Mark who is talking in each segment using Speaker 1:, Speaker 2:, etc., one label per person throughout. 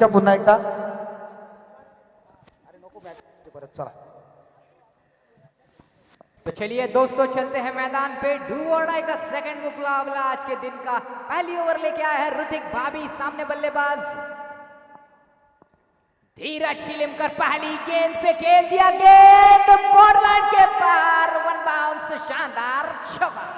Speaker 1: पुन्हा एकदा अरे नको मॅच परत चला।
Speaker 2: तो चलिए दोस्तों चलते हैं मैदान पे। डू और डाई का सेकंड मुकाबला आज के दिन का। पहली ओवर लेके आया है ऋतिक भाभी, सामने बल्लेबाज धीरज शिलिमकर। पहली गेंद पे खेल दिया, गेंद बॉर्डर के पार, वन बाउंस, शानदार छक्का।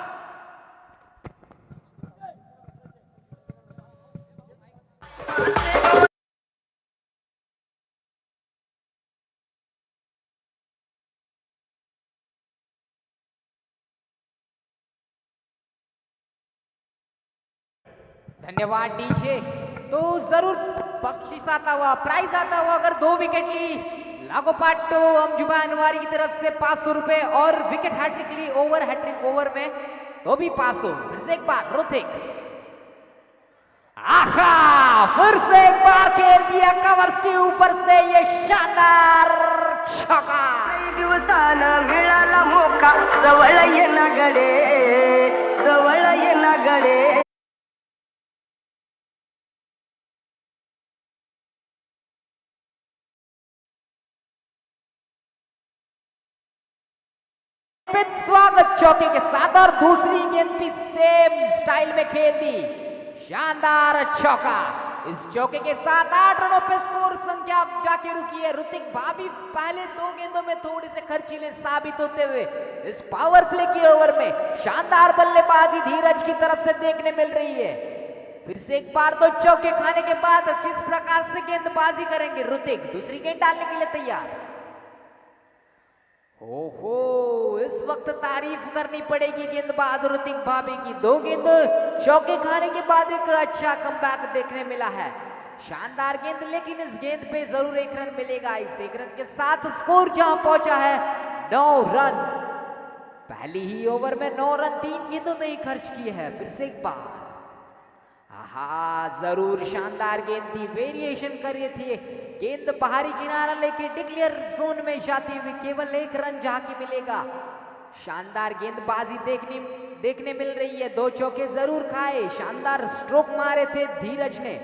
Speaker 2: धन्यवाद डीजे। तो जरूर बख्शिश आता हुआ, प्राइज आता हुआ। अगर 2 विकेट ली लागोपाठ तो अंजुमा अनवारी की तरफ से 500 रुपए, और विकेट हैट्रिक ली ओवर हैट्रिक ओवर में तो भी 500। फिर से एक बार ऋतिक, आहा फिर से एक बार खेल दिया कवर्स के ऊपर से, ये शानदार छक्का।
Speaker 3: दिवसानं मिळाला मोका, जवळ ये ना गडे, जवळ ये ना गडे।
Speaker 2: स्वागत चौके के साथ, और दूसरी गेंद भी सेम स्टाइल में खेल दी, शानदार चौका। इस चौके के साथ 8 रनों पे स्कोर संख्या जाके रुकी है। ऋतिक भाभी पहले 2 गेंदों में थोड़े से खर्चीले साबित होते हुए इस पावर प्ले के ओवर में शानदार बल्लेबाजी धीरज की तरफ से देखने मिल रही है। फिर से एक बार तो चौके खाने के बाद किस प्रकार से गेंदबाजी करेंगे ऋतिक, दूसरी गेंद डालने के लिए तैयार। ओहो, इस वक्त तारीफ करनी पड़ेगी गेंदबाज ऋतिक भाभी की। 2 गेंद चौके खाने के बाद एक अच्छा कमबैक देखने मिला है, शानदार गेंद। लेकिन इस गेंद पे जरूर 1 रन मिलेगा। इस 1 रन के साथ स्कोर जहां पहुंचा है 9 रन। पहली ही ओवर में 9 रन 3 गेंदों में ही खर्च किए हैं। फिर से एक बार, जरूर शानदार गेंद थी, वेरिएशन कर रही थी गेंद, बाहरी किनारा लेके डिक्लेयर जोन में जाती हुई केवल 1 रन जहां की मिलेगा। शानदार गेंदबाजी देखने मिल रही है। 2 चौके जरूर खाए, शानदार स्ट्रोक मारे थे धीरज ने।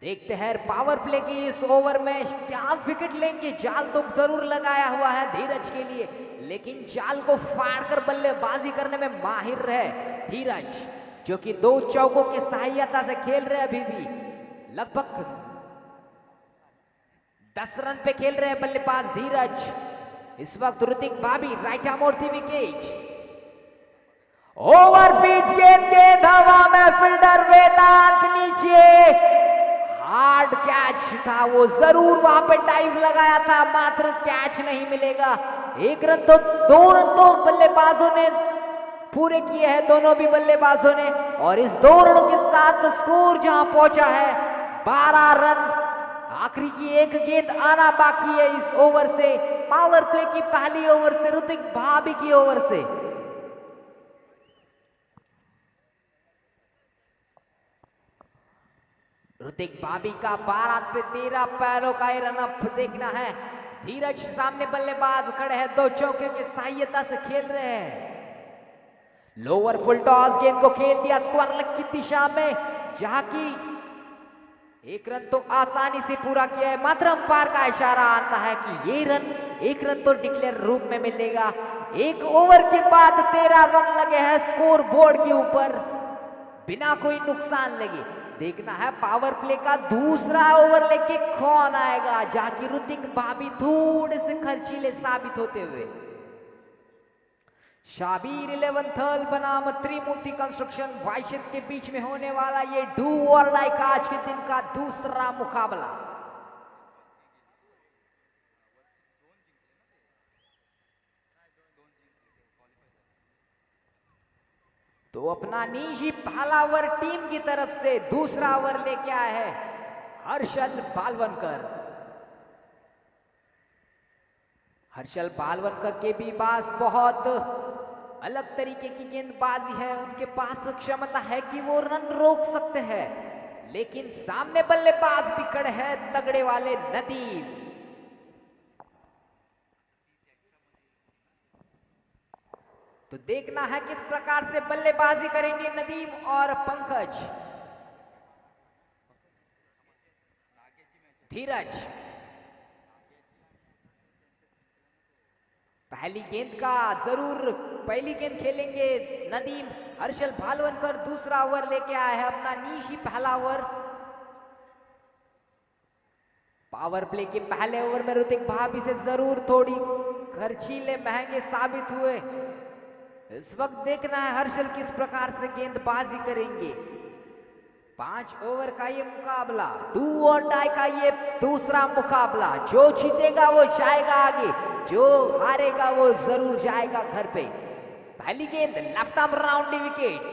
Speaker 2: देखते हैं पावर प्ले की इस ओवर में क्या विकेट लेंगे। जाल तो जरूर लगाया हुआ है धीरज के लिए, लेकिन जाल को फाड़कर बल्लेबाजी करने में माहिर है धीरज, जो कि 2 चौकों की सहायता से खेल रहे हैं। अभी भी लगभग 10 रन पे खेल रहे हैं बल्लेबाज धीरज। इस वक्त ऋतिक भाभी राइट आर्म और विकेट, ओवर पिच गेंद के हवा में, फील्डर वेदांत नीचे, हार्ड कैच था वो, जरूर वहां पे डाइव लगाया था, मात्र कैच नहीं मिलेगा। 1 रन तो 2 रन तो बल्लेबाजों ने पूरे किए हैं, दोनों भी बल्लेबाजों ने। और इस 2 रनों के साथ स्कोर जहां पहुंचा है 12 रन। आखिरी की 1 गेंद आना बाकी है इस ओवर से, पावर प्ले की पहली ओवर से, ऋतिक भाभी की ओवर से। ऋतिक भाभी का 12 से 13 पैरों का रन अप देखना है। धीरज सामने बल्लेबाज खड़े हैं, 2 चौके की सहायता से खेल रहे हैं। लोअर फुल टॉस गेंद को खेल दिया स्क्वायर लेग की दिशा में, जहां की 1 रन तो आसानी से पूरा किया है। मात्र अंपायर का इशारा आता है कि ये रन 1 रन तो डिक्लेयर रूप में मिलेगा। 1 ओवर के बाद 13 रन लगे हैं स्कोर बोर्ड के ऊपर, बिना कोई नुकसान लगे। देखना है पावर प्ले का दूसरा ओवर लेके कौन आएगा, जहां की ऋतिक भाभी थोड़े से खर्चीले साबित होते हुए। शाबीर 11 थर्ल बनाम त्रिमूर्ति कंस्ट्रक्शन वाइशत के बीच में होने वाला ये डू और डाई का आज के दिन का दूसरा मुकाबला। तो अपना निजी पहला ओवर टीम की तरफ से दूसरा ओवर लेके आए हैं हर्षल बालवनकर। हर्षल बालवनकर के भी पास बहुत अलग तरीके की गेंदबाजी है। उनके पास क्षमता है कि वो रन रोक सकते हैं, लेकिन सामने बल्लेबाज भी खड़े हैं तगड़े वाले नदीम। तो देखना है किस प्रकार से बल्लेबाजी करेंगे नदीम और पंकज। धीरज पहली गेंद खेलेंगे नदीम। हर्षल भालवनकर दूसरा ओवर लेके आया है अपना, नीशी पहला ओवर। पावर प्ले के पहले ओवर में ऋतिक भाभी से जरूर थोड़ी खर्चीले महंगे साबित हुए। इस वक्त देखना है हर्षल किस प्रकार से गेंदबाजी करेंगे। 5 ओवर का ये मुकाबला, 2 और डाई का ये दूसरा मुकाबला। जो जीतेगा वो जाएगा आगे, जो हारेगा वो जरूर जाएगा घर पे। पहली गेंद लेफ्ट आर्म राउंड विकेट।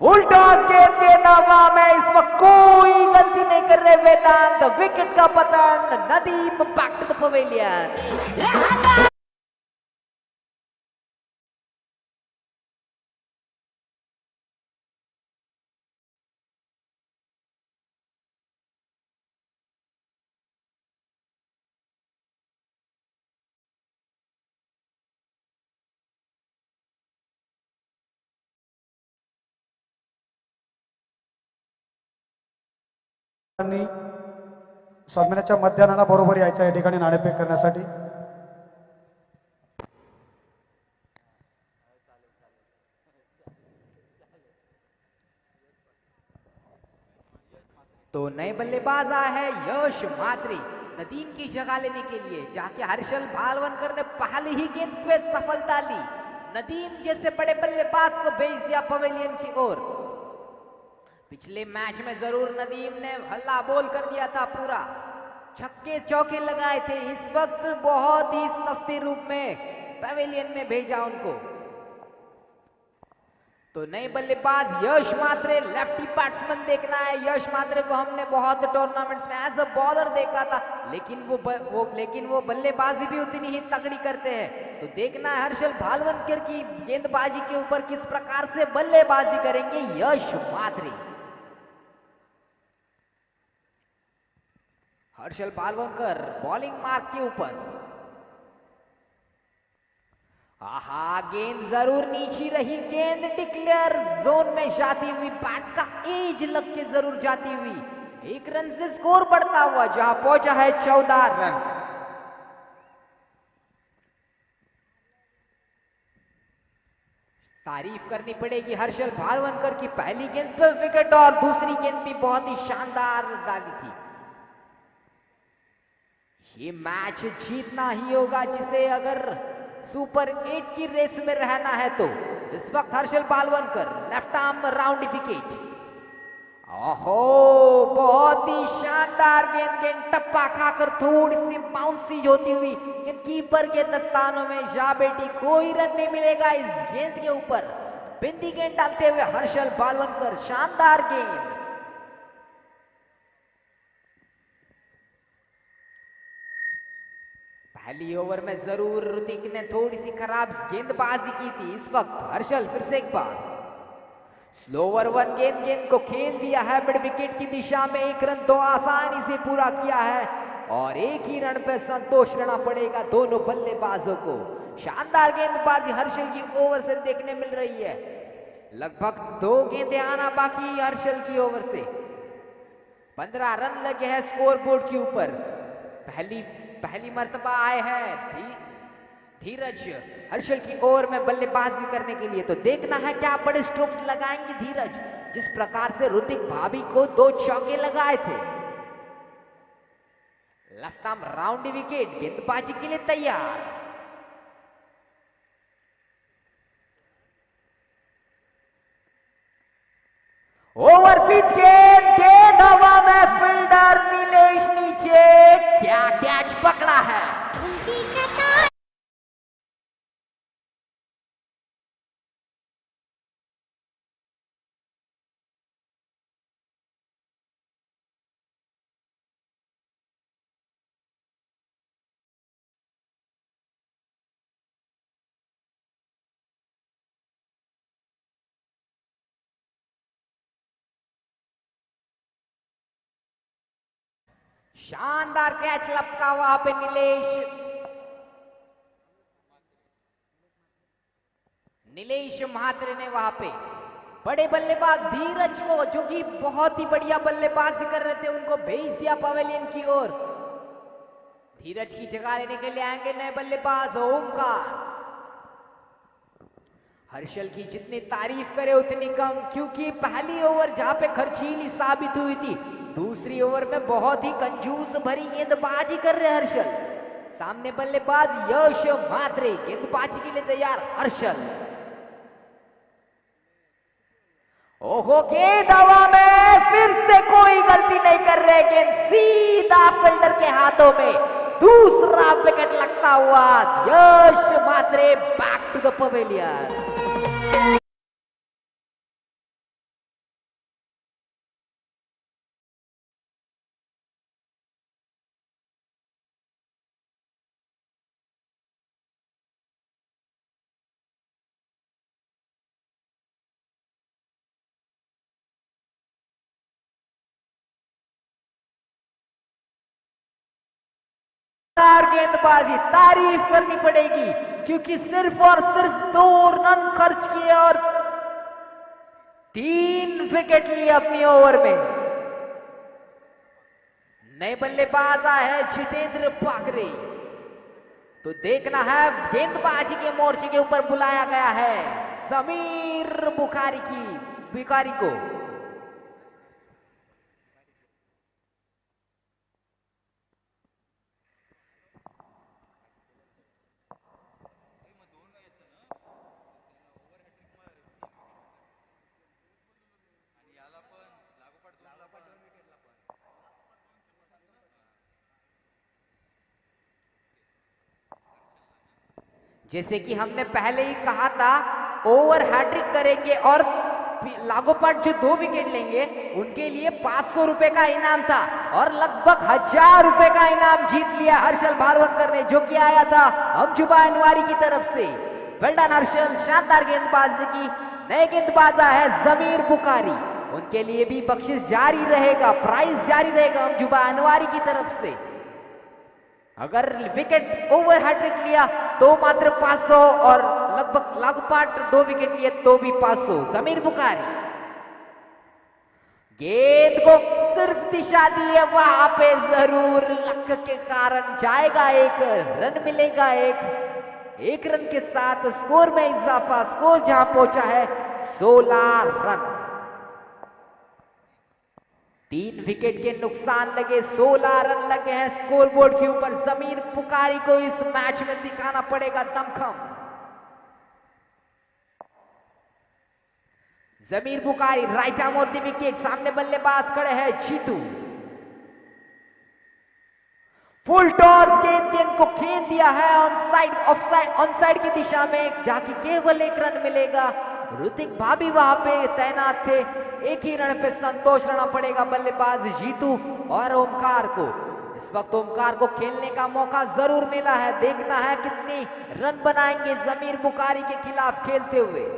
Speaker 2: फुल टॉस गेंद हवा में, इस वक्त कोई गलती नहीं कर रहे वेदांत। विकेट का पतन, Nadeem back to the pavilion.
Speaker 1: सामन्याच्या मध्यानाला बरोबर यायचं या ठिकाणी नाणेफेक करण्यासाठी।
Speaker 2: तो नए बल्लेबाज आए हैं यश मात्री नदीम की जगह लेने के लिए, जाके हर्षल भालवनकर ने पहली ही गेंद पे सफलता ली। नदीम जैसे बड़े बल्लेबाज को भेज दिया पवेलियन की ओर। पिछले मैच में जरूर नदीम ने हल्ला बोल कर दिया था, पूरा छक्के चौके लगाए थे। इस वक्त बहुत ही सस्ते रूप में पवेलियन में भेजा उनको। तो नए बल्लेबाज यश मात्रे, लेफ्टी बैट्समैन देखना है। यश मात्रे को हमने बहुत टूर्नामेंट्स में एज अ बॉलर देखा था, लेकिन वो बल्लेबाजी भी उतनी ही तगड़ी करते हैं। तो देखना है हर्षल भालवनकर की गेंदबाजी के ऊपर किस प्रकार से बल्लेबाजी करेंगे यश मात्रे। हर्षल भालवनकर बॉलिंग मार्क के ऊपर। आहा, गेंद जरूर नीची रही। गेंद डिक्लेयर जोन में जाती हुई, बैट का एज लग के जरूर जाती हुई। 1 रन से स्कोर बढ़ता हुआ जहां पहुंचा है 14 रन। तारीफ करनी पड़ेगी हर्षल भालवनकर की, पहली गेंद पे विकेट और दूसरी गेंद भी बहुत ही शानदार डाली थी। ये मैच जीतना ही होगा जिसे, अगर सुपर 8 की रेस में रहना है तो। इस वक्त Harshal Bhalwankar left arm round wicket. ओहो, बहुत ही शानदार गेंद टप्पा खाकर थोड़ी सी बाउंसी होती हुई कीपर के दस्तानों में जा बैठी। कोई रन नहीं मिलेगा इस गेंद के ऊपर। बिंदी गेंद डालते हुए हर्षल भालवनकर, शानदार गेंद। पहली ओवर में जरूर ऋतिक ने थोड़ी सी खराब गेंदबाजी की थी। इस वक्त हर्षल फिर से एक बार स्लोवर 1 गेंद को खेल दिया है मिड विकेट की दिशा में। 1 रन तो आसानी से पूरा किया है और 1 ही रन पे संतोष रहना पड़ेगा दोनों बल्लेबाजों को। शानदार गेंदबाजी हर्षल की ओवर से देखने मिल रही है। लगभग 2 गेंदें आना बाकी हर्षल की ओवर से। 15 रन लगे हैं स्कोर बोर्ड के ऊपर। पहली मर्तबा आए हैं धीरज हर्षल की ओवर में बल्लेबाजी करने के लिए। तो देखना है क्या बड़े स्ट्रोक्स लगाएंगे धीरज, जिस प्रकार से ऋतिक भाभी को 2 चौके लगाए थे। लेफ्ट आर्म राउंड विकेट, गेंदबाजी के लिए तैयार। ओवर पिच गेंद हवा में, फील्डर नीलेश नीचे, क्या कैच पकड़ा है। शानदार कैच लपका वहां पे नीलेश। नीलेश म्हात्रे ने वहां पे बड़े बल्लेबाज धीरज को, जो कि बहुत ही बढ़िया बल्लेबाजी कर रहे थे, उनको भेज दिया पवेलियन की ओर। धीरज की जगह लेने के लिए आएंगे नए बल्लेबाज ओमकार। हर्षल की जितनी तारीफ करे उतनी कम, क्योंकि पहली ओवर जहां पे खर्चीली साबित हुई थी, दूसरी ओवर में बहुत ही कंजूस भरी गेंदबाजी कर रहे हर्षल। सामने बल्लेबाज यश म्हात्रे, गेंदबाजी के लिए तैयार हर्षल। ओहो, गेंद हवा में, फिर से कोई गलती नहीं कर रहे, गेंद सीधा फील्डर के हाथों में, दूसरा विकेट लगता हुआ Yash Mhatre back to the pavilion. गेंदबाजी तारीफ करनी पड़ेगी, क्योंकि सिर्फ और सिर्फ 2 रन खर्च किए और 3 विकेट लिए अपनी ओवर में। नए बल्लेबाज आए हैं जितेंद्र पाखरे। तो देखना है, गेंदबाजी के मोर्चे के ऊपर बुलाया गया है समीर बुखारी को। जैसे कि हमने पहले ही कहा था, ओवर हैट्रिक करेंगे और लागोपाठ जो 2 विकेट लेंगे उनके लिए 500 रुपए का इनाम था, और लगभग 1000 रुपए का इनाम जीत लिया हर्षल भालवनकर ने, जो कि आया था अमजुबा अनवारी की तरफ से। वेल डन हर्षल, शानदार गेंदबाजी की। नए गेंदबाज है जमीर बुखारी, उनके लिए भी बख्शिश जारी रहेगा, प्राइज जारी रहेगा अमजुबा अनवारी की तरफ से। अगर विकेट ओवर हैट्रिक लिया तो मात्र 500, और लगभग लागोपाठ 2 विकेट लिए तो भी 500। जमीर बुखारी गेंद को सिर्फ दिशा दी है, वहां पे जरूर लक के कारण जाएगा, 1 रन मिलेगा। एक रन के साथ स्कोर में इजाफा, स्कोर जहां पहुंचा है 16 रन। 3 विकेट के नुकसान लगे, 16 रन लगे हैं स्कोरबोर्ड के ऊपर। जमीर बुखारी को इस मैच में दिखाना पड़ेगा दमखम। जमीर बुखारी राइट आर्म और द विकेट, सामने बल्लेबाज खड़े हैं जीतू। फुल टॉस गेंद को खेल दिया है ऑन साइड की दिशा में, जाके केवल 1 रन मिलेगा। ऋतिक भाभी वहां पे तैनात थे, 1 ही रन पे संतोष रहना पड़ेगा बल्लेबाज जीतू और ओमकार को। इस वक्त ओमकार को खेलने का मौका जरूर मिला है, देखना है कितनी रन बनाएंगे जमीर बुखारी के खिलाफ खेलते हुए।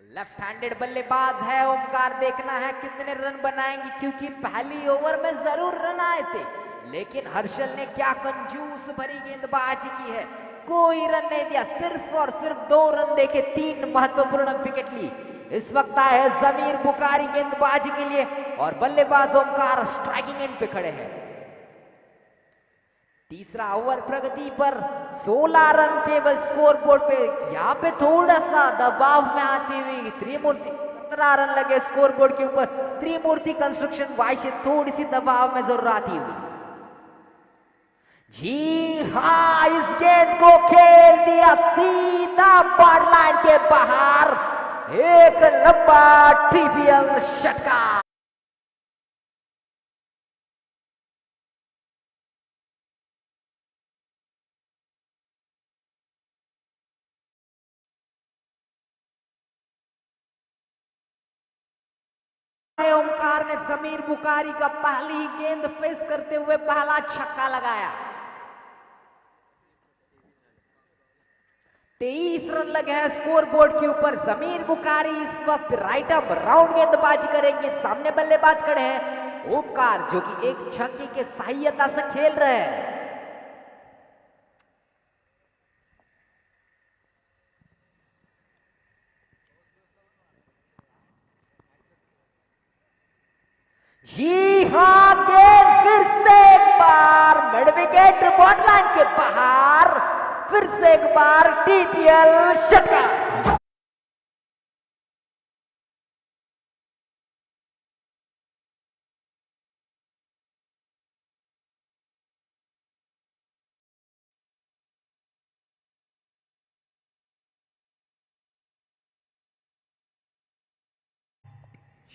Speaker 2: लेफ्ट हैंडेड बल्लेबाज है ओमकार, देखना है कितने रन बनाएंगे, क्योंकि पहली ओवर में जरूर रन आए थे, लेकिन हर्षल ने क्या कंजूस भरी गेंदबाजी की है, कोई रन नहीं दिया, सिर्फ और सिर्फ 2 रन देके 3 महत्वपूर्ण विकेट ली। इस वक्त आए हैं जमीर बुखारी गेंदबाजी के लिए, और बल्लेबाज ओमकार स्ट्राइकिंग एंड पे खड़े हैं। तीसरा ओवर प्रगति पर, 16 रन केवल स्कोर बोर्ड पे। यहाँ पे थोड़ा सा दबाव में आती हुई त्रिमूर्ति, 17 रन लगे स्कोर बोर्ड के ऊपर। त्रिमूर्ति कंस्ट्रक्शन वाइज से थोड़ी सी दबाव में जरूर आती हुई। जी हाँ, इस गेंद को खेल दिया सीधा बॉर्डर लाइन के बाहर, एक लंबा ट्रिवियल षटकार। ओमकार ने जमीर बुखारी का पहली ही गेंद फेस करते हुए पहला छक्का लगाया। 23 रन लगे हैं स्कोर बोर्ड के ऊपर। जमीर बुखारी इस वक्त राइट अप राउंड गेंदबाजी करेंगे, सामने बल्लेबाज खड़े हैं ओमकार, जो कि एक छक्के के सहायता से खेल रहे हैं। जी हाँ, गेंद फिर से एक बार मिड विकेट बॉटलाइन के बाहर, फिर से एक बार टीपीएल शतक।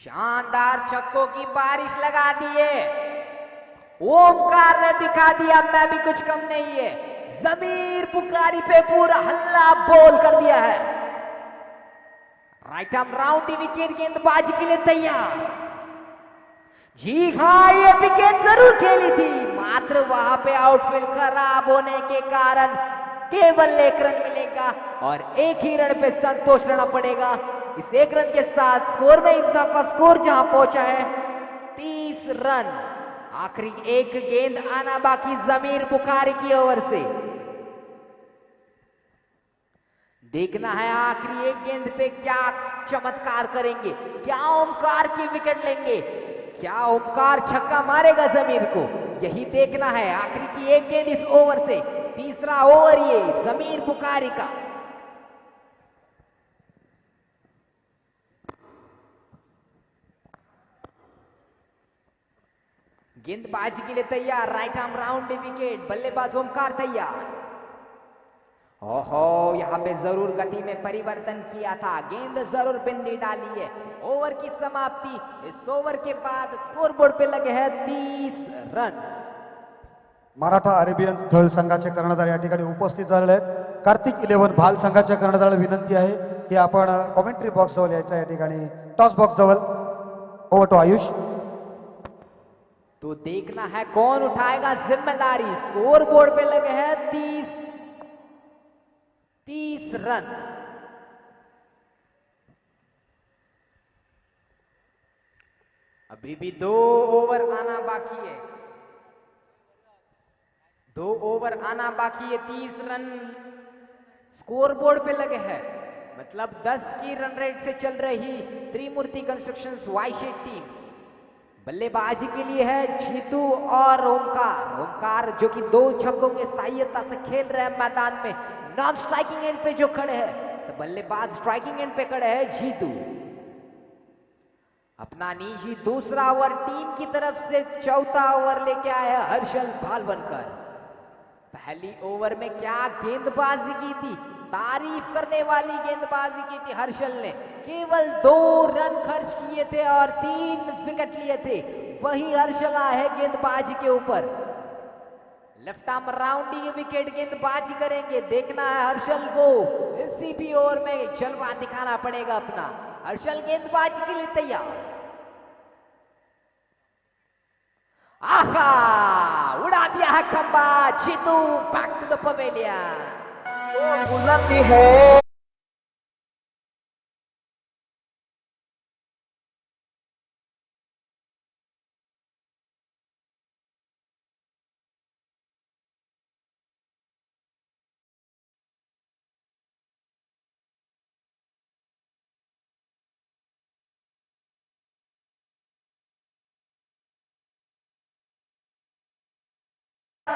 Speaker 2: शानदार छक्कों की बारिश लगा दी है। ओमकार ने दिखा दिया मैं भी कुछ कम नहीं है। जमीर बुखारी पे पूरा हल्ला बोल कर दिया है। राइट आर्म राउंड विकेट, गेंदबाजी के लिए तैयार। जी हाँ, ये विकेट जरूर खेली थी, मात्र वहां पे आउटफील्ड खराब होने के कारण केवल 1 रन मिलेगा और 1 ही रन पे संतोष रहना पड़ेगा। इस 1 रन के साथ स्कोर में इजाफा, स्कोर जहां पहुंचा है 30 रन। आखिरी 1 गेंद आना बाकी जमीर बुखारी की ओवर से। देखना है आखिरी 1 गेंद पे क्या चमत्कार करेंगे, क्या ओमकार की विकेट लेंगे, क्या ओमकार छक्का मारेगा जमीर को, यही देखना है। आखिरी की 1 गेंद इस ओवर से, तीसरा ओवर ये जमीर बुखारी का। गेंदबाजी के लिए तैयार, राइट आर्म राउंड विकेट, बल्लेबाज ओमकार तैयार। ओहो, यहाँ पे जरूर गति में परिवर्तन किया था, गेंद जरूर बिंदी डाली है। ओवर की समाप्ति, इस ओवर के बाद स्कोरबोर्ड पे लगे हैं 30 रन।
Speaker 1: मराठा अरेबियन्स दल संघाचे कर्णधार या ठिकाणी उपस्थित झालेले आहेत। कार्तिक 11 भाल संघाच्या कर्णधाराला विनंती आहे की आपण कॉमेंट्री बॉक्स जवळ यायचं, या ठिकाणी टॉस बॉक्स जवळ। Over two Ayush.
Speaker 2: तो देखना है कौन उठाएगा जिम्मेदारी। स्कोर बोर्ड पे लगे हैं 30 रन। अभी भी 2 ओवर आना बाकी है, 2 ओवर आना बाकी है। 30 रन स्कोर बोर्ड पे लगे हैं, मतलब 10 की रन रेट से चल रही त्रिमूर्ति कंस्ट्रक्शंस वाइशेट टीम। बल्लेबाजी के लिए है जीतू और ओमकार। ओमकार जो कि 2 छक्कों के सहायता से खेल रहे हैं मैदान में। नॉन स्ट्राइकिंग एंड पे जो खड़े हैं, बल्लेबाज स्ट्राइकिंग एंड पे खड़े हैं जीतू। अपना निजी दूसरा ओवर टीम की तरफ से चौथा ओवर लेके आया हर्षल भालवनकर। पहली ओवर में क्या गेंदबाजी की थी, तारीफ करने वाली गेंदबाजी की थी हर्षल ने। केवल 2 रन खर्च किए थे और 3 विकेट लिए थे। वही हर्षल है गेंदबाजी के ऊपर। लेफ्ट आर्म राउंडी विकेट गेंदबाजी करेंगे। देखना है हर्षल को इसी भी ओवर में जलवा दिखाना पड़ेगा अपना। हर्षल गेंदबाजी के लिए तैयार। आहा, उड़ा दिया है खंबा। Jitu back to the pavilion.
Speaker 3: बुलाती है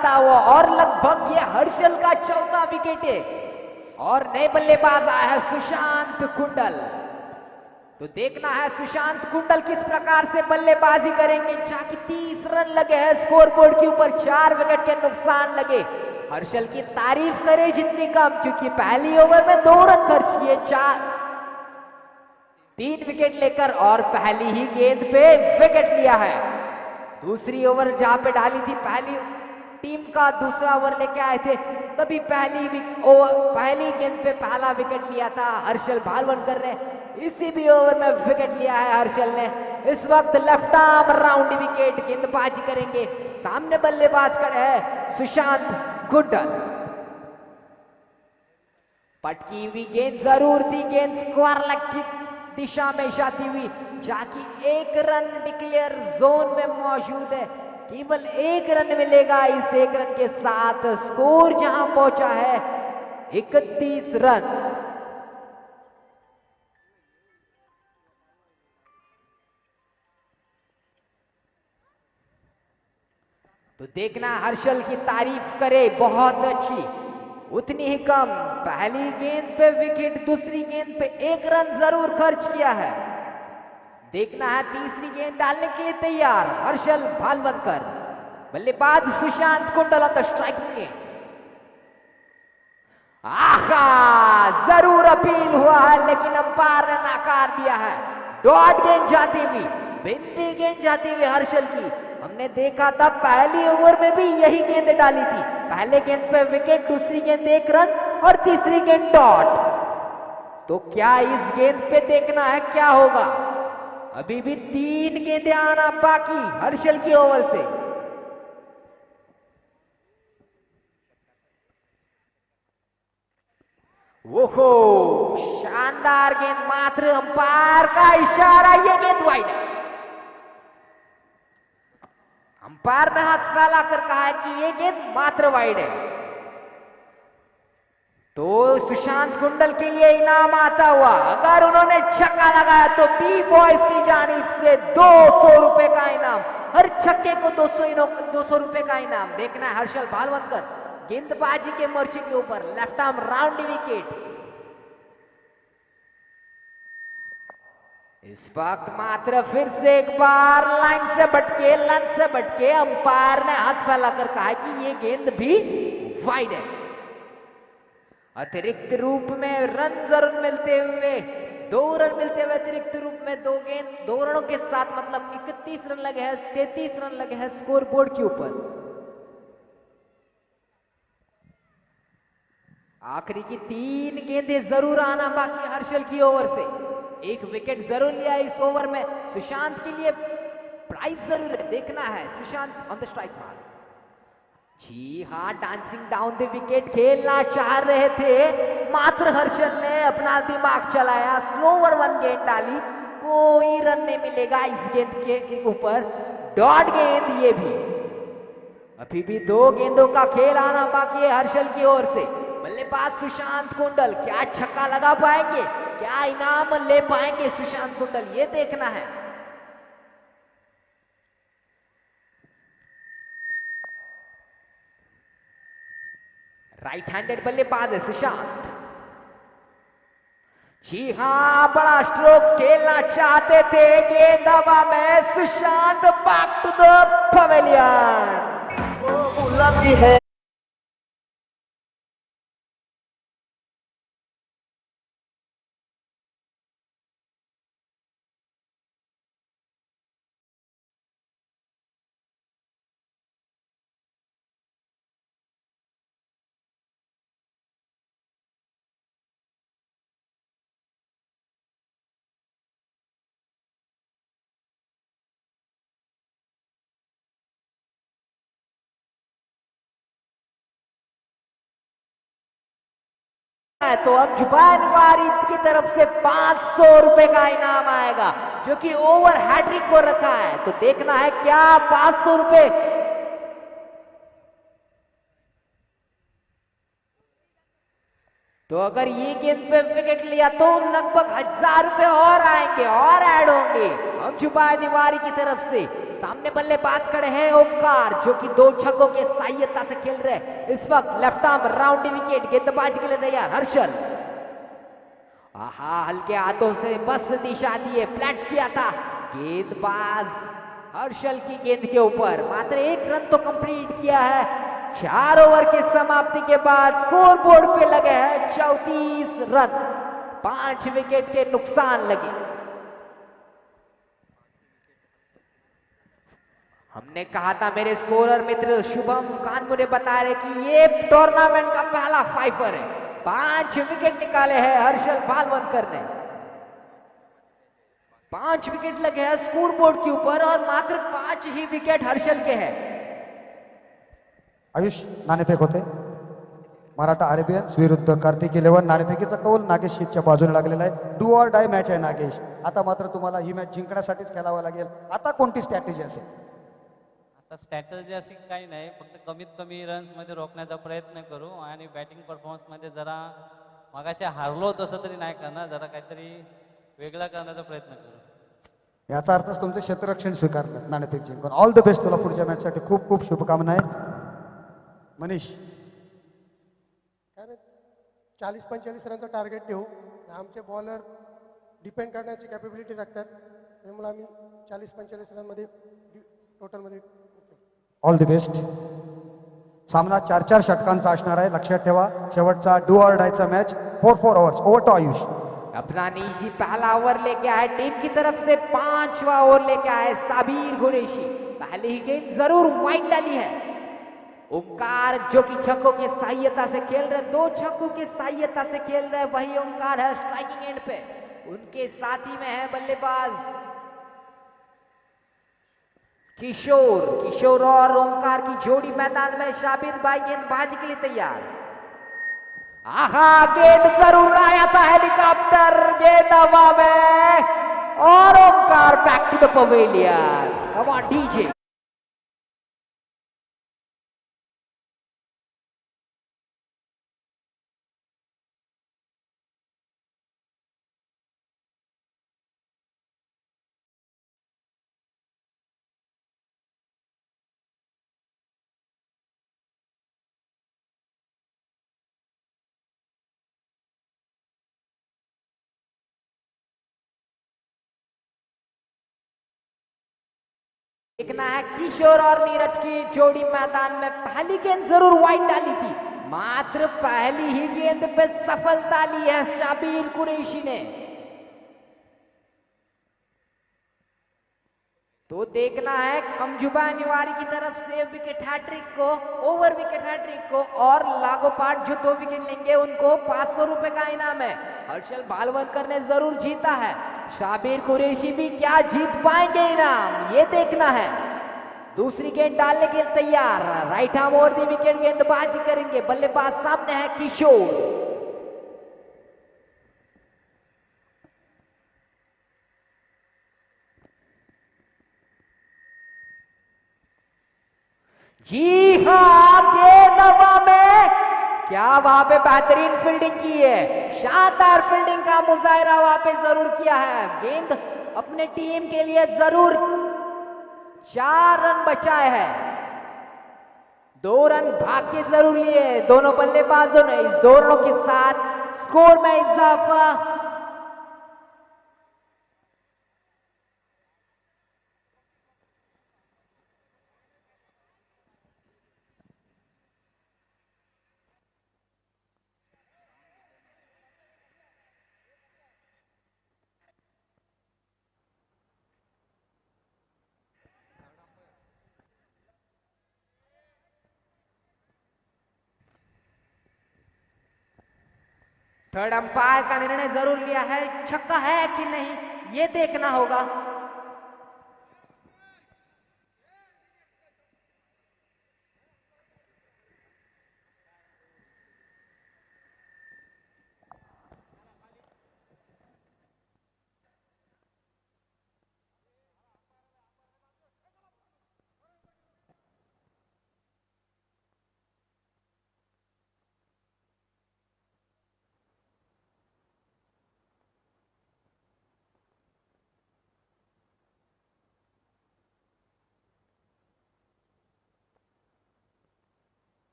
Speaker 2: वो, और लगभग ये हर्षल का चौथा विकेट है। और नए बल्लेबाज आया है सुशांत कुंडल। तो देखना है सुशांत कुंडल किस प्रकार से बल्लेबाजी करेंगे। जाके 30 रन लगे हैं स्कोरबोर्ड के ऊपर, 4 विकेट के नुकसान लगे। हर्षल की तारीफ करे जितनी कम, क्योंकि पहली ओवर में 2 रन खर्च किए, 3 विकेट लेकर, और पहली ही गेंद पे विकेट लिया है। दूसरी ओवर जहां पे डाली थी, पहली टीम का दूसरा ओवर लेके आए थे, तभी पहली गेंद पे पहला विकेट लिया था हर्षल भालवनकर ने। इसी भी ओवर में विकेट लिया है हर्षल ने। इस वक्त लेफ्ट आर्म राउंड विकेट गेंदबाजी करेंगे। सामने बल्लेबाज खड़े हैं सुशांत कुंडल। पटकी हुई गेंद जरूर थी, गेंद स्क्वायर लेग की दिशा में जाती हुई, जाकि एक रन डिक्लेयर जोन में मौजूद है। केवल एक रन मिलेगा। इस एक रन के साथ स्कोर जहां पहुंचा है 31 रन। तो देखना हर्षल की तारीफ करे, बहुत अच्छी, उतनी ही कम। पहली गेंद पे विकेट, दूसरी गेंद पे एक रन जरूर खर्च किया है। देखना है तीसरी गेंद डालने के लिए तैयार हर्षल भालवंकर। बल्लेबाज सुशांत कुंडल ऑन द स्ट्राइकिंग एंड। आहा, जरूर अपील हुआ है लेकिन अंपायर ने नकार दिया है। डॉट गेंद जाती हुई, बिंदी गेंद जाती हुई हर्षल की। हमने देखा था पहली ओवर में भी यही गेंद डाली थी। पहले गेंद पे विकेट, दूसरी गेंद एक रन और तीसरी गेंद डॉट। तो क्या इस गेंद पे देखना है क्या होगा। अभी भी 3 गेंदें आना बाकी हर्षल की ओवर से। ओहो, शानदार गेंद, मात्र अंपायर का इशारा, ये गेंद वाइड है। अंपायर ने हाथ फैलाकर कहा है कि ये गेंद मात्र वाइड है। तो सुशांत कुंडल के लिए इनाम आता हुआ, अगर उन्होंने छक्का लगाया तो बी बॉयज की जानिब से 200 रुपए का इनाम। हर छक्के को 200 रुपए का इनाम। देखना है हर्षल भालवंकर गेंदबाजी के मोर्चे के ऊपर, लेफ्ट आर्म राउंड विकेट। इस वक्त मात्र फिर से एक बार लाइन से भटके, लन से भटके, अंपायर ने हाथ फैलाकर कहा कि ये गेंद भी वाइड है। अतिरिक्त रूप में रन जरूर मिलते हुए, 2 रन मिलते हुए अतिरिक्त रूप में 2 गेंद 2 रनों के साथ, मतलब 31 रन लगे हैं, 33 रन लगे हैं स्कोर बोर्ड के ऊपर। आखिरी की 3 गेंदें जरूर आना बाकी हर्षल की ओवर से। एक विकेट जरूर लिया इस ओवर में। सुशांत के लिए प्राइज जरूर है। देखना है सुशांत ऑन द स्ट्राइक मार। जी हाँ, डांसिंग डाउन द विकेट खेलना चाह रहे थे, मात्र हर्षल ने अपना दिमाग चलाया, स्लोवर 1 गेंद डाली, कोई रन नहीं मिलेगा इस गेंद के ऊपर। डॉट गेंद ये भी। अभी भी 2 गेंदों का खेल आना बाकी है हर्षल की ओर से। बल्लेबाज सुशांत कुंडल क्या छक्का लगा पाएंगे, क्या इनाम ले पाएंगे सुशांत कुंडल, ये देखना है। राइट हैंडेड बल्लेबाज है सुशांत। जी हाँ, बड़ा स्ट्रोक्स खेलना चाहते थे, गेंद हवा में, Sushant back to the pavilion.
Speaker 3: बुलाती है
Speaker 2: तो अब जुबान वारिद की तरफ से 500 रुपए का इनाम आएगा, जो कि ओवर हैट्रिक को रखा है। तो देखना है क्या 500 रुपए। तो अगर ये गेंद पे विकेट लिया तो लगभग 1000 रुपए और आएंगे और ऐड होंगे। अब जुबान दीवारी की तरफ से सामने बल्लेबाज खड़े हैं ओमकार, जो कि 2 छक्कों के सहायता से खेल रहे हैं इस वक्त। लेफ्ट आर्म राउंड विकेट, गेंदबाजी के लिए तैयार हर्षल। आहा, हल्के हाथों से बस दिशा दिए, फ्लैट किया था गेंदबाज हर्षल की गेंद के ऊपर। मात्र 1 रन तो कंप्लीट किया है। 4 ओवर की समाप्ति के बाद स्कोर बोर्ड पे लगे हैं 34 रन, 5 विकेट के नुकसान लगे। हमने कहा था, मेरे स्कोरर मित्र शुभम कानमू ने बता रहे कि ये टूर्नामेंट का पहला 5 है। 5 विकेट निकाले हैं हर्षल भालवंकर ने। 5 विकेट लगे हैं स्कोर बोर्ड के ऊपर और मात्र 5 ही विकेट हर्षल के हैं।
Speaker 1: आयुष नाणेफेक होते, मराठा अरेबियन्स विरुद्ध कार्तिक 11. नाणेफेकीचा कौल नागेश शीतच्या बाजूने लागलेला आहे. डू ऑर डाय मॅच आहे नागेश. आता मात्र तुम्हाला ही मॅच जिंकण्यासाठीच खेळावं लागेल. आता कोणती स्ट्रॅटेजी असेल?
Speaker 4: आता स्ट्रॅटर्जी अशी काही नाही, फक्त कमीत कमी रन्समध्ये रोखण्याचा प्रयत्न करू आणि बॅटिंग परफॉर्मन्समध्ये जरा मगाशी हारलो तसं तरी नाही करणार, जरा काहीतरी वेगळा करण्याचा प्रयत्न करू.
Speaker 1: याचा अर्थच तुमचं क्षेत्ररक्षण स्वीकारलं नाणेफेक जिंकून. ऑल द बेस्ट तुला पुढच्या मॅचसाठी. खूप खूप शुभकामना आहे. मनीष,
Speaker 5: काय नाही 40-45 रनचं टार्गेट ठेवू. आमचे बॉलर डिपेंड करण्याची कॅपेबिलिटी राखतात, त्यामुळे आम्ही 40-45 रनमध्ये टोटलमध्ये.
Speaker 1: All the best. सामना 4-4 षटकांचा असणार आहे. लक्षात ठेवा, शेवटचा डू ऑर डायचा match 4 overs. Over to Ayush.
Speaker 2: अपना निशी पहला ओवर लेके आए टीम की तरफ से, 5वां ओवर लेके आए साबिर कुरैशी. पहली ही गेंद जरूर वाइड डाली है. ओंकार जो कि छक्कों की सहायता से खेल रहे, 2 छक्कों की सहायता से खेल रहे, वही ओंकार है स्ट्राइकिंग एंड पे. उनके साथी में है बल्लेबाज किशोर और ओंकार की जोड़ी मैदान में. शाबिर भाई गेंदबाजी के लिए तैयार. आहा, गेंद जरूर आया था हेलीकॉप्टर, गेंद हवा में और Omkar back to the pavilion. Come on DJ. देखना है किशोर और नीरज की जोड़ी मैदान में. पहली गेंद जरूर वाइड डाली थी, मात्र पहली ही गेंद पे सफलता ली है शाबिर कुरैशी ने. तो देखना है अमजुबा निवारी की तरफ से विकेट हैट्रिक को, ओवर विकेट हैट्रिक को, और लागोपाठ जो 2 विकेट लेंगे उनको 500 रुपए का इनाम है. हर्षल भालवलकर ने जरूर जीता है, शाबिर कुरैशी भी क्या जीत पाएंगे इनाम, ये देखना है. दूसरी गेंद डालने के लिए तैयार, right arm over the wicket गेंदबाजी करेंगे. बल्लेबाज सामने है किशोर. जी हाँ, गेंद हवा में. क्या वहां पे बेहतरीन फील्डिंग की है, शानदार फील्डिंग का मुजाहरा वहां पे जरूर किया है. गेंद अपने टीम के लिए जरूर 4 रन बचाए हैं. 2 रन भाग के जरूर लिए दोनों बल्लेबाजों ने. इस 2 रनों के साथ स्कोर में इजाफा. थर्ड अंपायर का निर्णय जरूर लिया है, छक्का है कि नहीं ये देखना होगा.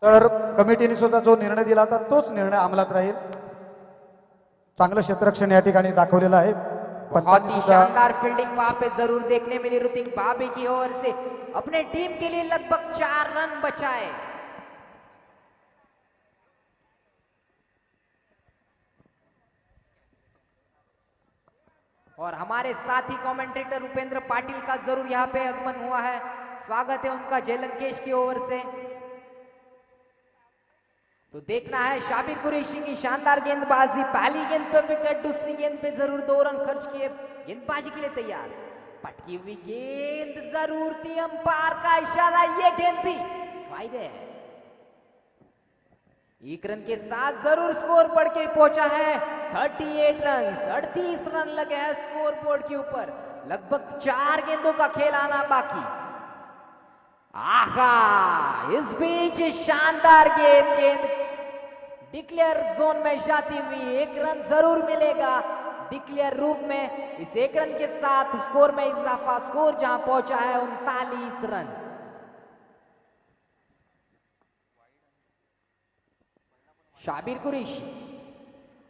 Speaker 1: तर कमिटीने सुद्धा जो निर्णय दिला होता तोच निर्णय अंमलात राहील. चांगलं क्षेत्ररक्षण या ठिकाणी दाखवलेलं आहे.
Speaker 2: बहुत
Speaker 1: पंचांनी
Speaker 2: ही
Speaker 1: सुद्धा
Speaker 2: शानदार फील्डिंग वहां पे जरूर देखने मिली ऋतिक भाभी की ओर से. अपने टीम के लिए लगभग 4 रन बचाए. और हमारे साथी कमेंटेटर उपेंद्र पाटिल का जरूर यहाँ पे आगमन हुआ है. स्वागत है उनका जय लंकेश की ओर से. तो देखना है शाबिर कुरैशी की शानदार गेंदबाजी। पहली गेंद पे विकेट, दूसरी गेंद पे जरूर 2 रन खर्च किए, गेंदबाजी के लिए तैयार। पटकी हुई गेंद जरूर थी, अंपायर का इशारा, ये गेंद भी फायदे है। 1 रन के साथ जरूर स्कोर बढ़ के पहुंचा है 38 रन। 38 रन लगे हैं स्कोर बोर्ड के ऊपर। लगभग 4 गेंदों का खेल आना बाकी। आहा, इस बीच शानदार गेंद डिक्लेयर जोन में जाती हुई 1 रन जरूर मिलेगा डिक्लेयर रूप में। इस 1 रन के साथ स्कोर में इजाफा, स्कोर जहां पहुंचा है 39 रन। शाबिर कुरैशी,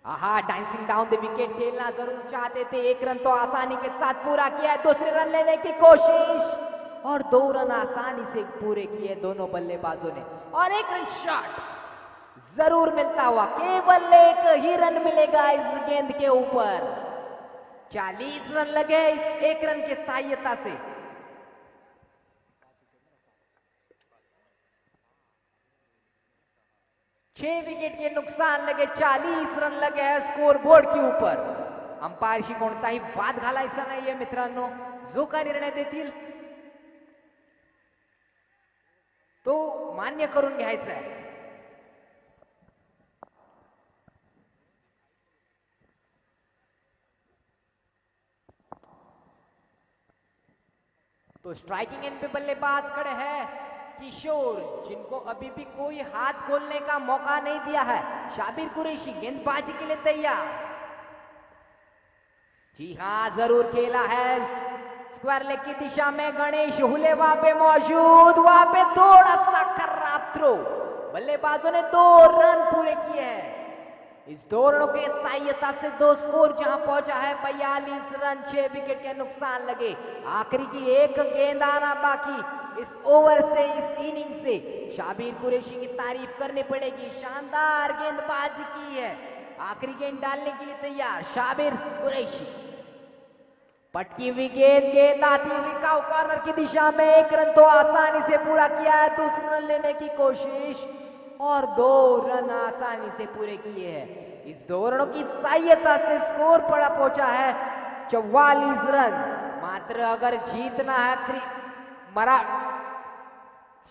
Speaker 2: आहा, डांसिंग डाउन द विकेट खेलना जरूर चाहते थे। 1 रन तो आसानी के साथ पूरा किया, दूसरे रन लेने की कोशिश और 2 रन आसानी से पूरे किए दोनों बल्लेबाजों ने। और 1 रन शॉट जरूर मिलता हुआ, केवल 1 ही रन मिलेगा इस गेंद के ऊपर। 40 रन लगे इस 1 रन के सहायता से। छह विकेट के नुकसान लगे, 40 रन लगे हैं स्कोर बोर्ड के ऊपर। अंपायरशी कोणताही वाद घालायचा नाहीये मित्रांनो, जो काय निर्णय देतील तो मान्य करून घ्यायचा आहे। तो स्ट्राइकिंग एंड पे बल्लेबाज खड़े हैं किशोर, जिनको अभी भी कोई हाथ खोलने का मौका नहीं दिया है। शाबिर कुरैशी गेंदबाजी के लिए तैयार। जी हां, जरूर खेला है स्क्वायर लेग की दिशा में। गणेश हुले वहां पे मौजूद, वहां पे थोड़ा सा खराब थ्रो। बल्लेबाजों ने 2 रन पूरे किए हैं। इस 2 रनों के सहायता से 2 स्कोर जहां पहुंचा है 42 रन। 6 विकेट के नुकसान लगे। आखिरी की 1 गेंद आना बाकी। इस ओवर से, इस इनिंग से शाबिर कुरैशी की तारीफ करनी पड़ेगी। शानदार गेंदबाजी की है। आखिरी गेंद डालने के लिए तैयार शाबिर कुरैशी। पटकी हुई गेंद आती हुई काउ कॉर्नर की दिशा में। 1 रन तो आसानी से पूरा किया है, दूसरा रन लेने की कोशिश और 2 रन आसानी से पूरे किए हैं। इस 2 रनों की सहायता से स्कोर पड़ा पहुंचा है 44 रन। मात्र अगर जीतना है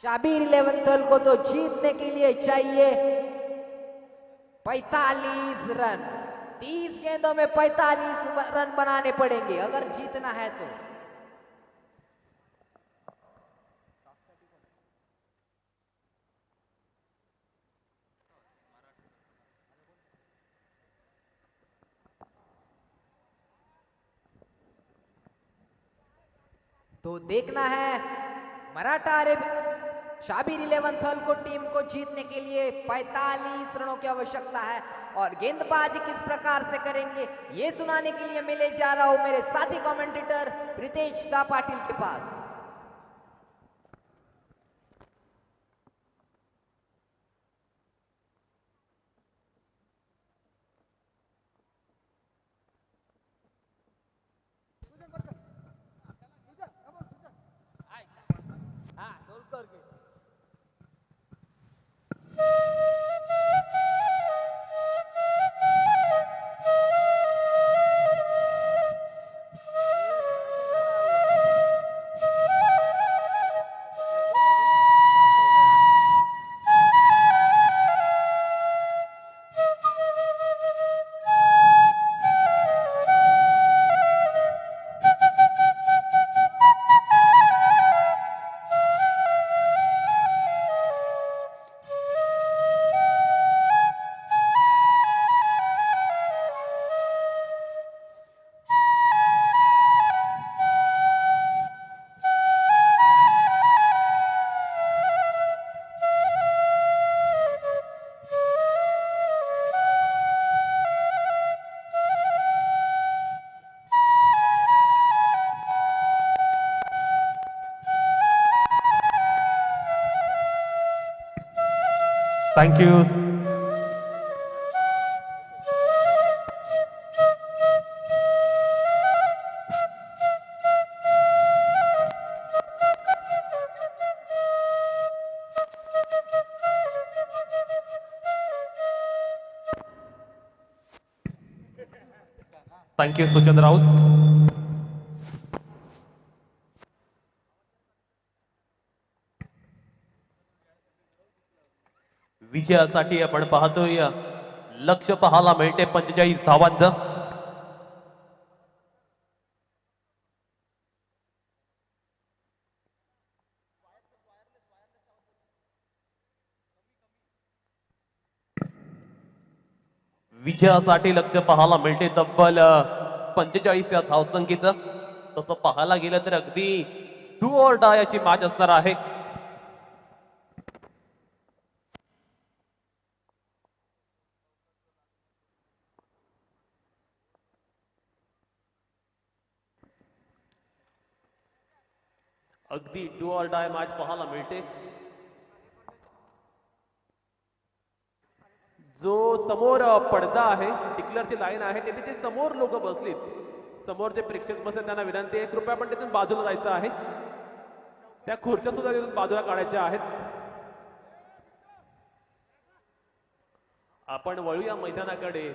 Speaker 2: शाबिर 11 दल को तो जीतने के लिए चाहिए 45 रन। 30 गेंदों में 45 रन बनाने पड़ेंगे अगर जीतना है तो। तो देखना है मराठा शाबिर 11 थल को टीम को जीतने के लिए 45 रनों की आवश्यकता है। और गेंदबाजी किस प्रकार से करेंगे ये सुनाने के लिए मैं ले जा रहा हूं मेरे साथी कमेंटेटर प्रीतेश दा पाटिल के पास।
Speaker 6: Thank you. Thank you Suchand Raut. विजयासाठी आपण पाहतोय लक्ष पाहायला मिळते 45 धावांचं. विजयासाठी लक्ष पाहायला मिळते तब्बल 45 या धावसंख्येचं. तसं पाहायला गेलं तर अगदी डू ऑर डाय अशी मॅच असणार आहे. अगदी डू ऑर डाय मॅच पाहायला मिळते. जो समोर पडदा आहे, डिक्लेअरची लाईन आहे, तिथे जे समोर लोक बसलीत, समोर जे प्रेक्षक बसले त्यांना विनंती आहे कृपया पण तिथून बाजूला जायचं आहे. त्या खुर्च्या सुद्धा तिथून बाजूला काढायच्या आहेत. आपण वळूया मैदानाकडे,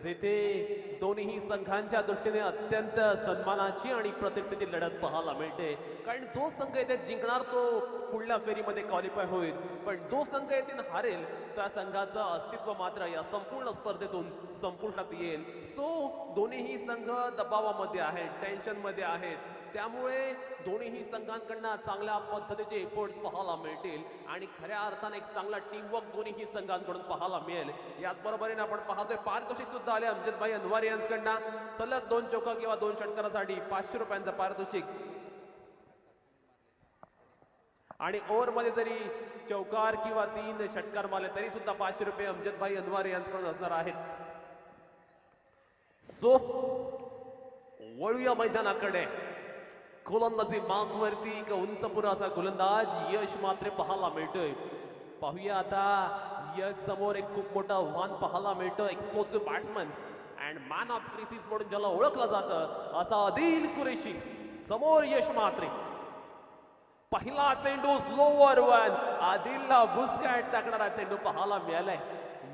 Speaker 6: जेथे दोन्ही संघांच्या दृष्टीने अत्यंत सन्मानाची आणि प्रतिष्ठेची लढत पाहायला मिळते. कारण जो संघ येथे जिंकणार तो पुढल्या फेरीमध्ये क्वालिफाय होईल, पण जो संघ येथे हारेल त्या संघाचं अस्तित्व मात्र या संपूर्ण स्पर्धेतून संपुष्टात येईल. सो दोन्हीही संघ दबावामध्ये आहेत, टेन्शनमध्ये आहेत. त्यामुळे दोन्हीही संघांकडनं चांगल्या पद्धतीचे एफर्ट्स पाहायला मिळतील आणि खऱ्या अर्थाने एक चांगला टीमवर्क दोन्हीही संघांकडून पाहायला मिळेल. याचबरोबरीने आपण पाहतोय पारितोषिक सुद्धा आले अमजदभाई अनवारी यांच्याकडनं. सलग 2 चौका किंवा 2 षटकारासाठी 500 रुपयांचं पारितोषिक. आणि ओव्हर मध्ये जरी चौकार किंवा 3 षटकार मारले तरी सुद्धा 500 रुपये अमजदभाई अनवारी यांच्याकडून असणार आहेत. सो वळूया मैदानाकडे. गोलंदाजी मागवरती एक उंच पुराचा गोलंदाज यश मात्र पाहायला मिळतोय. पाहूया आता यश समोर एक खूप मोठं आव्हान पाहायला मिळतं. एक्सप्लोसिव्ह batsman and man of crisis म्हणून ज्याला ओळखलं जातं असा आदिल कुरेशी समोर यश मात्रे. पहिला चेंडू स्लोवर वन, आदिलला बुसकॅट टाकणारा चेंडू पाहायला मिळालाय.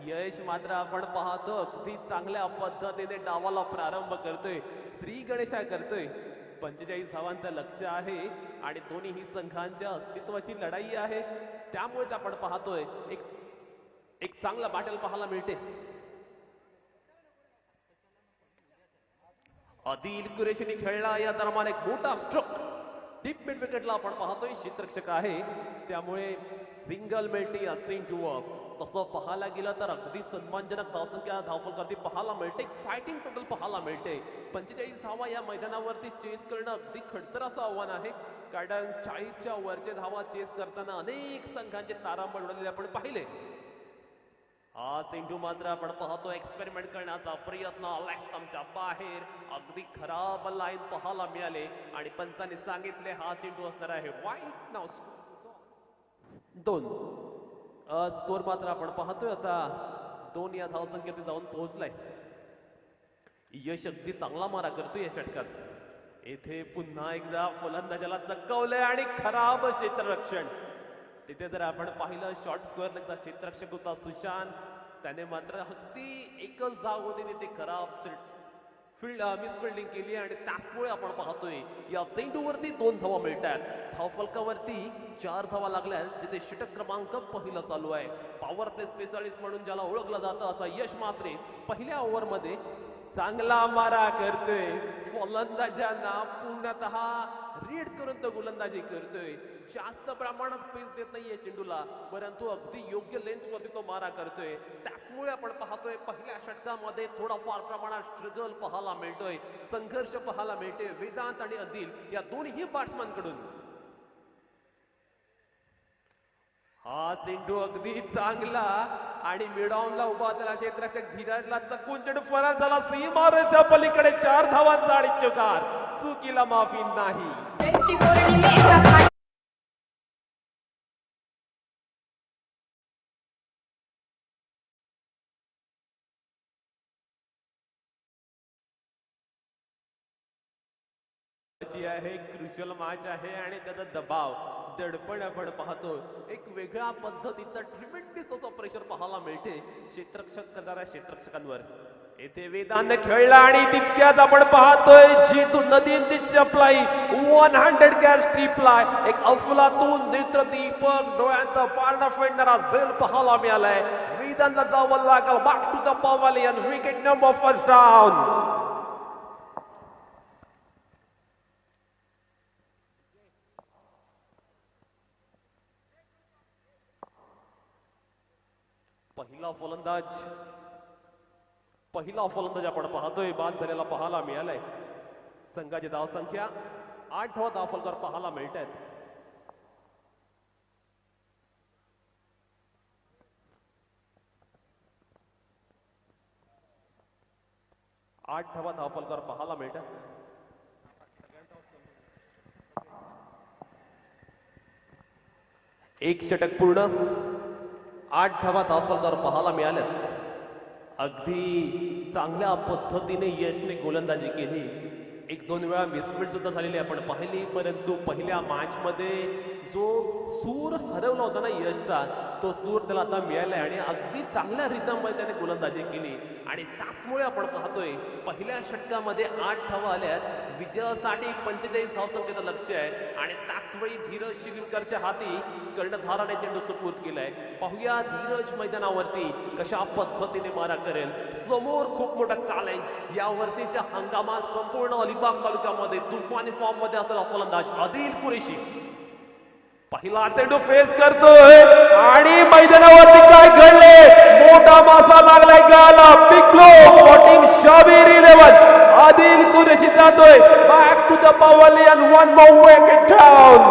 Speaker 6: यश मात्र आपण पाहतो अगदी चांगल्या पद्धतीने डावाला प्रारंभ करतोय, श्री गणेशा करतोय. 45 धावांचं लक्ष आहे आणि दोन्ही संघांच्या अस्तित्वाची लढाई आहे. त्यामुळेच आपण पाहतोय एक चांगला बॅटल पाहायला मिळते. आदिल कुरेशीने खेळला या दरम्यान एक मोठा स्ट्रोक डीप मिड विकेटला आपण पाहतोय. क्षेत्ररक्षक आहे त्यामुळे सिंगल मिळते या चेंडूवर. तसं पाहायला गेलं तर अगदी सन्मानजनक धावसंख्या धावफलकावरती पाहायला मिळते. फायटिंग टोटल पाहायला मिळते. 45 धावा या मैदानावरती चेस करणं अगदी खडतर असं आव्हान आहे, कारण 40च्या वरचे धावा चेस करताना अनेक संघांचे तारांबळ उडलेले आपण पाहिले. हा चेंडू मात्र आपण पाहतो एक्सपेरिमेंट करण्याचा प्रयत्न आमच्या बाहेर. अगदी खराब लाईन पाहायला मिळाले आणि पंचांनी सांगितले हा चेंडू असणार आहे वाईट. नाव 2 स्कोर मात्र आपण पाहतोय आता 2 या धावसंख्येत जाऊन पोहोचलाय. यश अगदी चांगला मारा करतोय या षटकात. येथे पुन्हा एकदा फलंदाजाला चकवलंय आणि खराब क्षेत्ररक्षण. तिथे जर आपण पाहिलं शॉर्ट स्क्वेअरचा क्षेत्ररक्षक होता सुशांत, त्याने मात्र अगदी एकच धाव होती तिथे खराब मिसफिल्डिंग केली आणि त्याचमुळे आपण पाहतोय या चेंडूवरती 2 धावा मिळतात. धावफलकावरती 4 धावा लागल्या, जिथे षटक क्रमांक पहिला चालू आहे. पॉवर प्ले स्पेशालिस्ट म्हणून ज्याला ओळखलं जातं असा यश मात्रे पहिल्या ओव्हरमध्ये चांगला मारा करतोय. फलंदाजांना पूर्णतः रीड करून तो गोलंदाजी करतोय. जास्त प्रमाणात पेस देत नाहीये चेंडूला, परंतु अगदी योग्य लेंथ वरती तो मारा करतोय. त्याचमुळे आपण पाहतोय पहिल्या षटकामध्ये थोडाफार प्रमाणात स्ट्रगल पाहायला मिळतोय, संघर्ष पाहायला मिळतोय वेदांत आणि आदिल या दोन्ही बॅट्समॅन कडून. हा चेंडू अगदी चांगला आणि मिडॉनला उभा असलेला क्षेत्ररक्षक धीरजला चकवून चेंडू फरार झाला. सीमारेषेच्या पलीकडे 4 धावांचा आणि चौकार. चुकीला माफी नाही. आहे क्रुशियल मॅच आहे आणि त्याचा दबाव दडपण आपण पाहतो. एक वेगळ्या पद्धतीचा ट्रिमेंडियस असा प्रेशर पाहायला मिळते क्षेत्ररक्षक करणाऱ्या क्षेत्ररक्षकांवर. इथे वेदांत खेळला आणि तितक्याच आपण पाहतोय जितू नदीन तिची अप्लाई 100 गॅस ट्रिपलाय एक अफलातून नेत्रदीपक डोळ्यांचा पारणा फेडणारा झेल पाहायला मिळालाय. वेदांत जावं लागल back to the pavilion. Wicket number first down. पहिला फलंदाज आपण पाहतोय बाद झालेला पाहायला मिळालाय. संघाची धाव संख्या 8वा धाव फलकावर पाहायला मिळत आहेत. धाव फलकावर पाहायला मिळतात. एक षटक पूर्ण 8 धावा धाव फलकावर पाहायला मिळाल्यात. अगदी चांगल्या पद्धतीने यशने गोलंदाजी केली. 1-2 वेळा मिसफील्ड सुद्धा झालेली आपण पाहिली, परंतु पहिल्या मॅच मध्ये जो सूर हरवला होता ना यशचा, तो सूर त्याला आता मिळालाय आणि अगदी चांगल्या रिदममध्ये त्याने गोलंदाजी केली. आणि त्याचमुळे आपण पाहतोय पहिल्या षटकामध्ये 8 धावा आल्यात. विजयासाठी 45 धावसंख्येचं लक्ष्य आहे आणि त्याचवेळी धीरज शिलीमकरच्या हाती कर्णधाराने चेंडू सुपूर्द केलाय. पाहूया धीरज मैदानावरती कशा पद्धतीने मारा करेल. समोर खूप मोठा चॅलेंज या वर्षीच्या हंगामात संपूर्ण अलिबाग तालुक्यामध्ये तुफानी फॉर्म मध्ये असलेला फलंदाज आदिल कुरेशी पहिला चेंडू फेस करतोय आणि मैदानावरती काय घडले. मोठा मासा लागलाय गाला. Big blow for team Shabir 11. Adil Qureshi जातोय back to the pavilion. 1 more wicket down.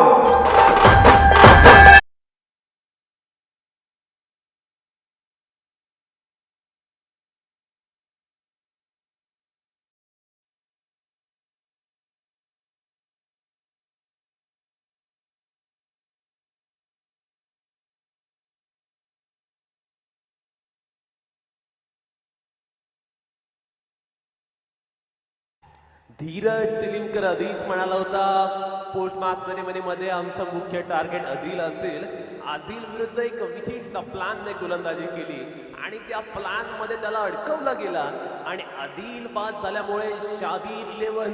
Speaker 6: Dheeraj Silimkar आधीच म्हणाला होता पोस्ट मॅच सेरेमनीमध्ये आमचं मुख्य टार्गेट आदिल असेल. आदिल विरुद्ध एक विशिष्ट प्लॅनने गोलंदाजी केली आणि त्या प्लॅन मध्ये त्याला अडकवला गेला आणि आदिल बाद झाल्यामुळे शाबीर 11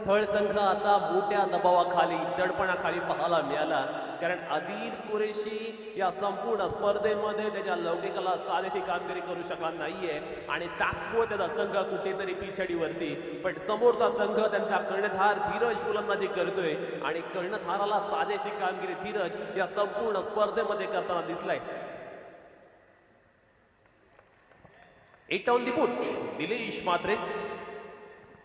Speaker 6: थळ संघ आता मोठ्या दबावाखाली दडपणाखाली पाहायला मिळाला. कारण आदिल कुरेशी या संपूर्ण स्पर्धेमध्ये त्याच्या लौकिकाला साजेशी कामगिरी करू शकला नाहीये आणि त्याचमुळे त्याचा संघ कुठेतरी पिछाडीवरती. पण समोरचा संघ त्यांचा कर्णधार धीरज गोलंदाजी करतोय आणि कर्णधाराला साजेशी कामगिरी धीरज या संपूर्ण स्पर्धेमध्ये करताना दिसलाय. एक डाऊन दी बूट दिलेश मात्रे.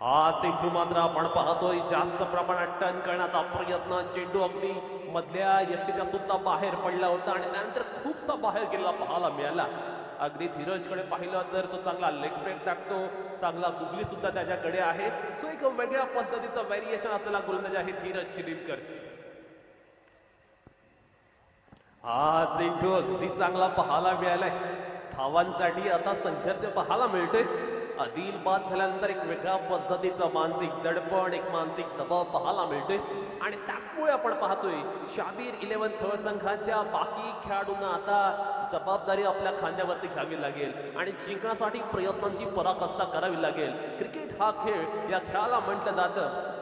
Speaker 6: हा चेंडू मात्र आपण पाहतोय जास्त प्रमाणात टर्न करण्याचा प्रयत्न. चेंडू अगदी मधल्या यष्टीच्या सुद्धा बाहेर पडला होता आणि त्यानंतर खूपसा बाहेर गेला पाहायला मिळाला. अगदी धीरजकडे पाहिलं तर तो चांगला लेग ब्रेक टाकतो, चांगला गुगली सुद्धा त्याच्याकडे आहे. सो एक वेगळ्या पद्धतीचं व्हेरिएशन असलेला गोलंदाज आहे धीरज शिलीमकर. हा चेंडू अगदी चांगला पाहायला मिळालाय. धावांसाठी आता संघर्ष पाहायला मिळतोय. आदिल बाद झाल्यानंतर एक वेगळ्या पद्धतीचा मानसिक दडपण, एक मानसिक दबाव पाहायला मिळतोय आणि त्याचमुळे आपण पाहतोय शाबीर 11 थळ संघाच्या बाकी खेळाडूंना आता जबाबदारी आपल्या खांद्यावरती घ्यावी लागेल आणि जिंकण्यासाठी प्रयत्नांची पराकाष्ठा करावी लागेल. क्रिकेट हा खेळ, या खेळाला म्हटलं जातं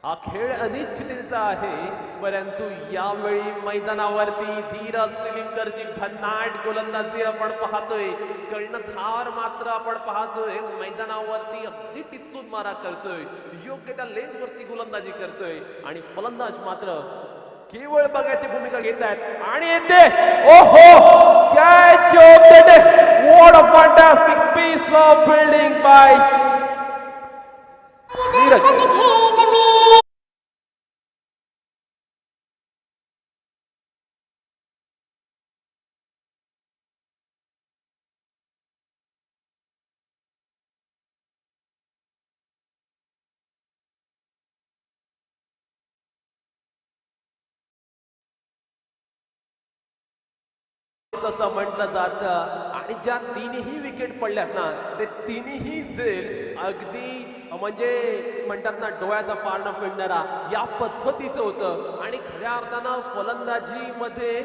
Speaker 6: हा खेळ अनिश्चिततेचा आहे, परंतु यावेळी मैदानावरती धीरज सिलिमकरची भन्नाट गोलंदाजी आपण पाहतोय. कर्णधार मात्र आपण पाहतोय मैदानावरती अगदी टिचून मारा करतोय, योग्य त्या लेंथवरती गोलंदाजी करतोय आणि फलंदाज मात्र केवळ बघायची भूमिका घेत आहेत आणि येते ओहो catch of the day. What a fantastic piece of fielding by Dheeraj. असं म्हटलं जातं आणि ज्या तिन्ही विकेट पडल्यात ना ते तिन्ही झेल अगदी म्हणजे म्हणतात ना डोळ्याचा पारणा फेडणारा या पद्धतीचं होतं. आणि खऱ्या अर्थानं फलंदाजीमध्ये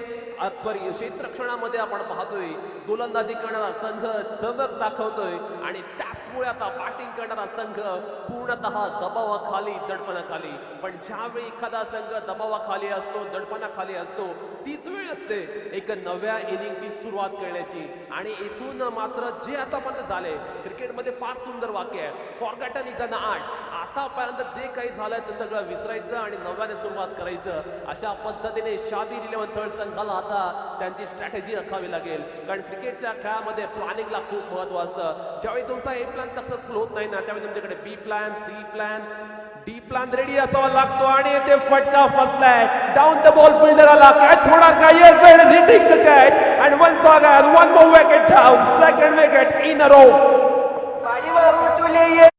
Speaker 6: सॉरी क्षेत्ररक्षणामध्ये आपण पाहतोय गोलंदाजी करणारा संघ चमक दाखवतोय आणि त्याच त्याचमुळे आता बॅटिंग करणारा संघ पूर्णतः दबावाखाली दडपणाखाली. पण ज्यावेळी एखादा संघ दबावाखाली असतो, दडपणाखाली असतो, तीच वेळ असते एक नव्या इनिंगची सुरुवात करण्याची. आणि इथून मात्र जे आतापर्यंत झाले क्रिकेटमध्ये फार सुंदर वाक्य आहे, फॉरगॅटन इज अन आर्ट. आतापर्यंत जे काही झालंय ते सगळं विसरायचं आणि नव्याने सुरुवात करायचं. अशा पद्धतीने शाबीर 11 थर्ड संघाला आता त्यांची स्ट्रॅटेजी आखावी लागेल. कारण क्रिकेटच्या खेळामध्ये प्लॅनिंगला खूप महत्व असतं. ज्यावेळी तुमचा ए प्लॅन सक्सेसफुल होत नाही ना, त्यावेळी तुमच्याकडे B plan, C plan, D plan ready असावा लागतो. आणि ते फटका फसलाय. डाऊन द बॉल फिल्डर आला, कॅच होणार का? Yes, it is hitting the catch and once again one more wicket down, second wicket in a row.
Speaker 3: पाडीवर तुले ये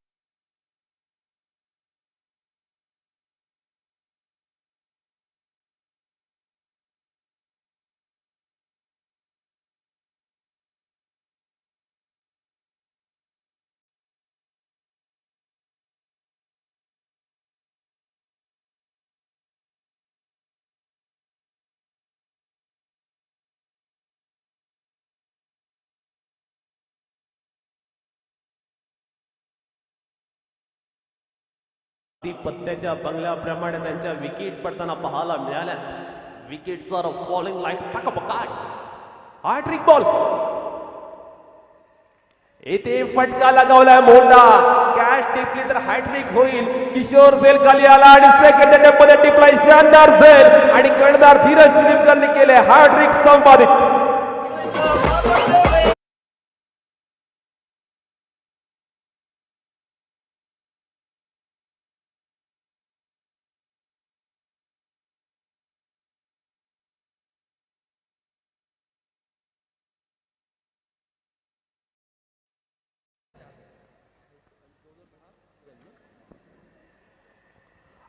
Speaker 6: ती पत्त्याच्या बंगल्याप्रमाणे त्यांच्या विकेट पडताना पाहायला मिळाल्यात. विकेट्स आर फॉलिंग लाईक पकापकाट. हॅट्रिक बॉल येथे फटका लगावलाय मोठा. कॅच टिपली तर हॅट्रिक होईल. किशोर झेल खाली आला आणि सेकंड अटेम्प्ट मध्ये टिपलाय शानदार झेल आणि कर्णधार धीरज श्रीमकरने केले हॅट्रिक संपादित.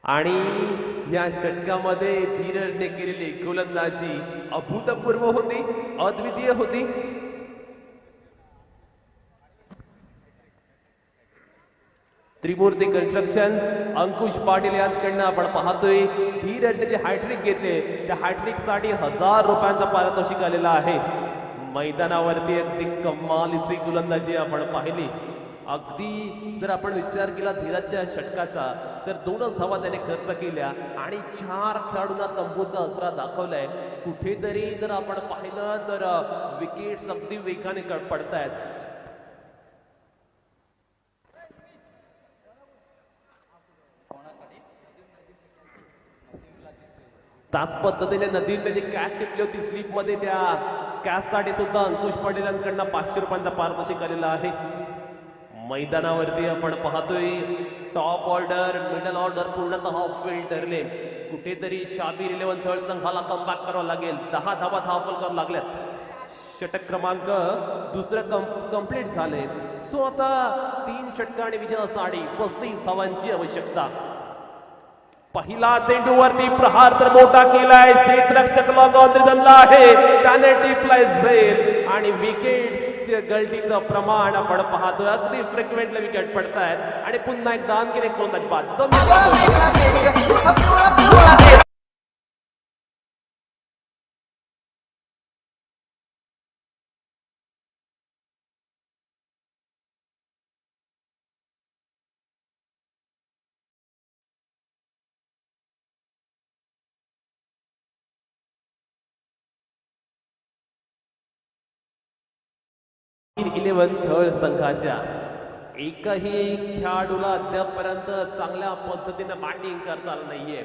Speaker 6: आणि या षटकामध्ये धीरजने केलेली गोलंदाजी अभूतपूर्व होती, अद्वितीय होती. त्रिमूर्ती कन्स्ट्रक्शन अंकुश पाटील यांच्याकडनं आपण पाहतोय धीरजने जे हॅट्रिक घेतले त्या हॅट्रिक साठी 1000 रुपयांचा पारितोषिक आलेला आहे. मैदानावरती अगदी कमालीची गोलंदाजी आपण पाहिली. अगदी जर आपण विचार केला धीरजच्या षटकाचा तर 2च धावा त्याने खर्च केल्या आणि 4 खेळाडूंना तंबूचा आसरा दाखवलाय. कुठेतरी जर आपण पाहिलं तर विकेट्स अगदी वेगाने पडतायत. त्याच पद्धतीने नदीमने जी कॅश टिपली होती स्लीप मध्ये त्या कॅश साठी सुद्धा अंकुश पाटील यांच्याकडनं 500 रुपयांचा पारितोषिक आलेला आहे. मैदानावरती आपण पाहतोय टॉप ऑर्डर, मिडल ऑर्डर पूर्णतः फील्ड ठरले. कुठेतरी शाबीर 11 थर्ड संघाला कमबॅक करावं लागेल. 10 धावा धावफल करावं लागल्यात. षटक क्रमांक दुसरं कंप्लीट झाले. सो आता 3 षटक आणि विजयासाठी 35 धावांची आवश्यकता. पहिला चेंडूवरती प्रहार तर मोठा केलाय. क्षेत्ररक्षक लॉंगॉन रिझनला आहे, त्याने टिपलाय झेल आणि विकेट्स गळतीचं प्रमाण आपण पाहतोय. अगदी फ्रिक्वेंटली विकेट पडतायत आणि पुन्हा एकदा आणखी एक फलंदाज बाद शाबीर 11 थर्ड संघाच्या एकही खेळाडूला अद्यापपर्यंत चांगल्या पद्धतीने बॅटिंग करता आलं नाहीये.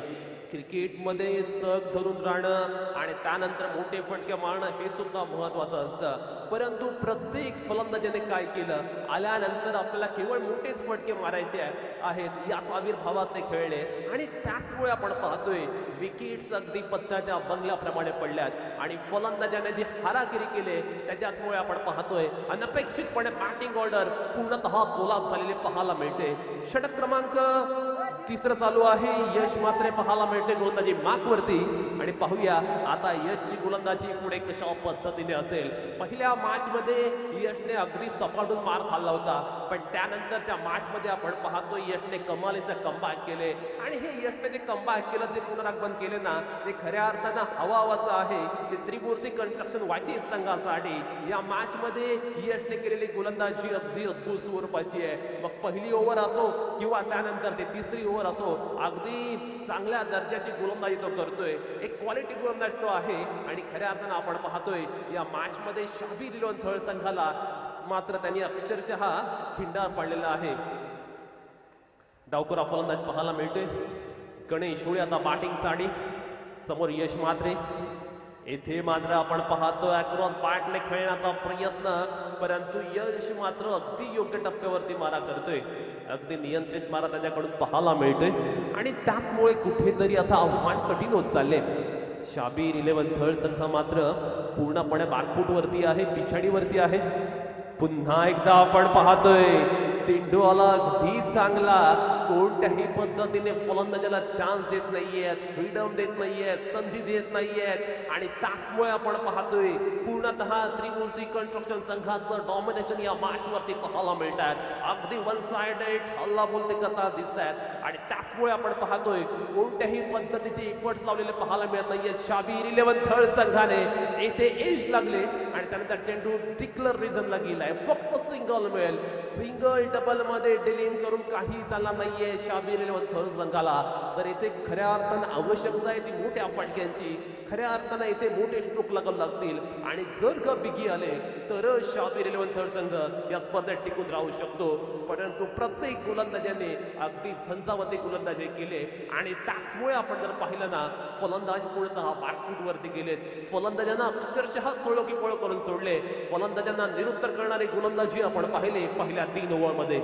Speaker 6: क्रिकेटमध्ये तग धरून राहणं आणि त्यानंतर मोठे फटके मारणं हे सुद्धा महत्वाचं असतं. परंतु प्रत्येक फलंदाजाने काय केलं, आल्यानंतर आपल्याला केवळ मोठेच फटके मारायचे आहेत याच आविर्भावात ते खेळले आणि त्याचमुळे आपण पाहतोय विकेट्स अगदी पत्त्याच्या बंगल्याप्रमाणे पडल्यात आणि फलंदाजाने जी हारागिरी केली त्याच्याचमुळे आपण पाहतोय अनपेक्षितपणे बॅटिंग ऑर्डर पूर्णतः कोलाप झालेली पाहायला मिळते. षटक क्रमांक तिसरं चालू आहे. यश मात्र पाहायला मिळते गोलंदाजी मार्कवरती आणि पाहूया आता यशची गोलंदाजी पुढे कशा पद्धतीने असेल. पहिल्या मॅच मध्ये यशने अगदी सपाटून मार खाल्ला होता, पण त्यानंतरच्या मॅच मध्ये आपण पाहतोय यशने कमालीचं कमबॅक केले आणि हे यशने जे कमबॅक केलं, जे पुनरागमन केले ना, ते खऱ्या अर्थानं हवाहवाचं आहे. ते त्रिमूर्ती कन्स्ट्रक्शन वाची संघासाठी या मॅच मध्ये यशने केलेली गोलंदाजी अगदी अद्भुत स्वरूपाची आहे. मग पहिली ओव्हर असो किंवा त्यानंतर ते तिसरी ओव्हर असो, अगदी चांगल्या दर्जाची गोलंदाजी तो करतोय. एक क्वालिटी गोलंदाज तो आहे आणि खऱ्या अर्थानं आपण पाहतोय या मॅच मध्ये शाबीर इलेव्हन थळ संघाला मात्र त्यांनी अक्षरशः खिंडार पाडलेला आहे. डावखुरा फलंदाज पाहायला मिळतोय. गणेश होळी आता बॅटिंग साठी, समोर यश मात्रे. येथे मात्र आपण पाहतो अक्रॉस बॅटने खेळण्याचा प्रयत्न, परंतु यश मात्र अगदी योग्य टप्प्यावरती मारा करतोय. अगदी नियंत्रित मारा त्याच्याकडून पाहायला मिळतोय आणि त्याचमुळे कुठेतरी आता आव्हान कठीण होत चालले. शाबीर इलेव्हन थर्ड संघ मात्र पूर्णपणे बॅकफूटवरती आहे, पिछाडीवरती आहे. पुन्हा एकदा आपण पाहतोय चेंडू आला अगदी चांगला, कोणत्याही पद्धतीने फलंदाजाला चान्स देत नाहीयेत, फ्रीडम देत नाहीयेत, संधी देत नाहीयेत आणि त्याचमुळे आपण पाहतोय पूर्णतः त्रिमूर्ती कन्स्ट्रक्शन संघाचं डॉमिनेशन या मॅच वरती पाहायला मिळत आहे. अगदी वन साइडेड हल्ला बोलते करता दिसत आहेत आणि त्याचमुळे आपण पाहतोय कोणत्याही पद्धतीचे एफर्ट्स लावलेले पाहायला मिळत नाहीये. शाबीर इलेव्हन थर्ड संघाने येथे एज लागले आणि त्यानंतर चेंडू टिकलर रिझनला गेलाय. फक्त सिंगल मिळेल, सिंगल डबल मध्ये डिलिंग करून काही चालणार नाहीये शाबीर इलेव्हन थर्ड संघाला. तर इथे खऱ्या अर्थानं आवश्यकता आहे ती मोठ्या फटक्यांची, खऱ्या अर्थानं इथे मोठे स्ट्रोक लागावे लागतील आणि जर का बिगी आले तर शाबीर इलेव्हन थर्ड संघ या स्पर्धेत टिकून राहू शकतो. परंतु प्रत्येक गोलंदाजाने अगदी झंझावती गोलंदाजी केले आणि त्याचमुळे आपण जर पाहिलं ना, फलंदाज पूर्णतः बॅकफूट वरती गेलेत. फलंदाजांना अक्षरशः सोळो की पळ करून सोडले. फलंदाजांना निरुत्तर करणारी गोलंदाजी आपण पाहिले पहिल्या 3 ओव्हरमध्ये.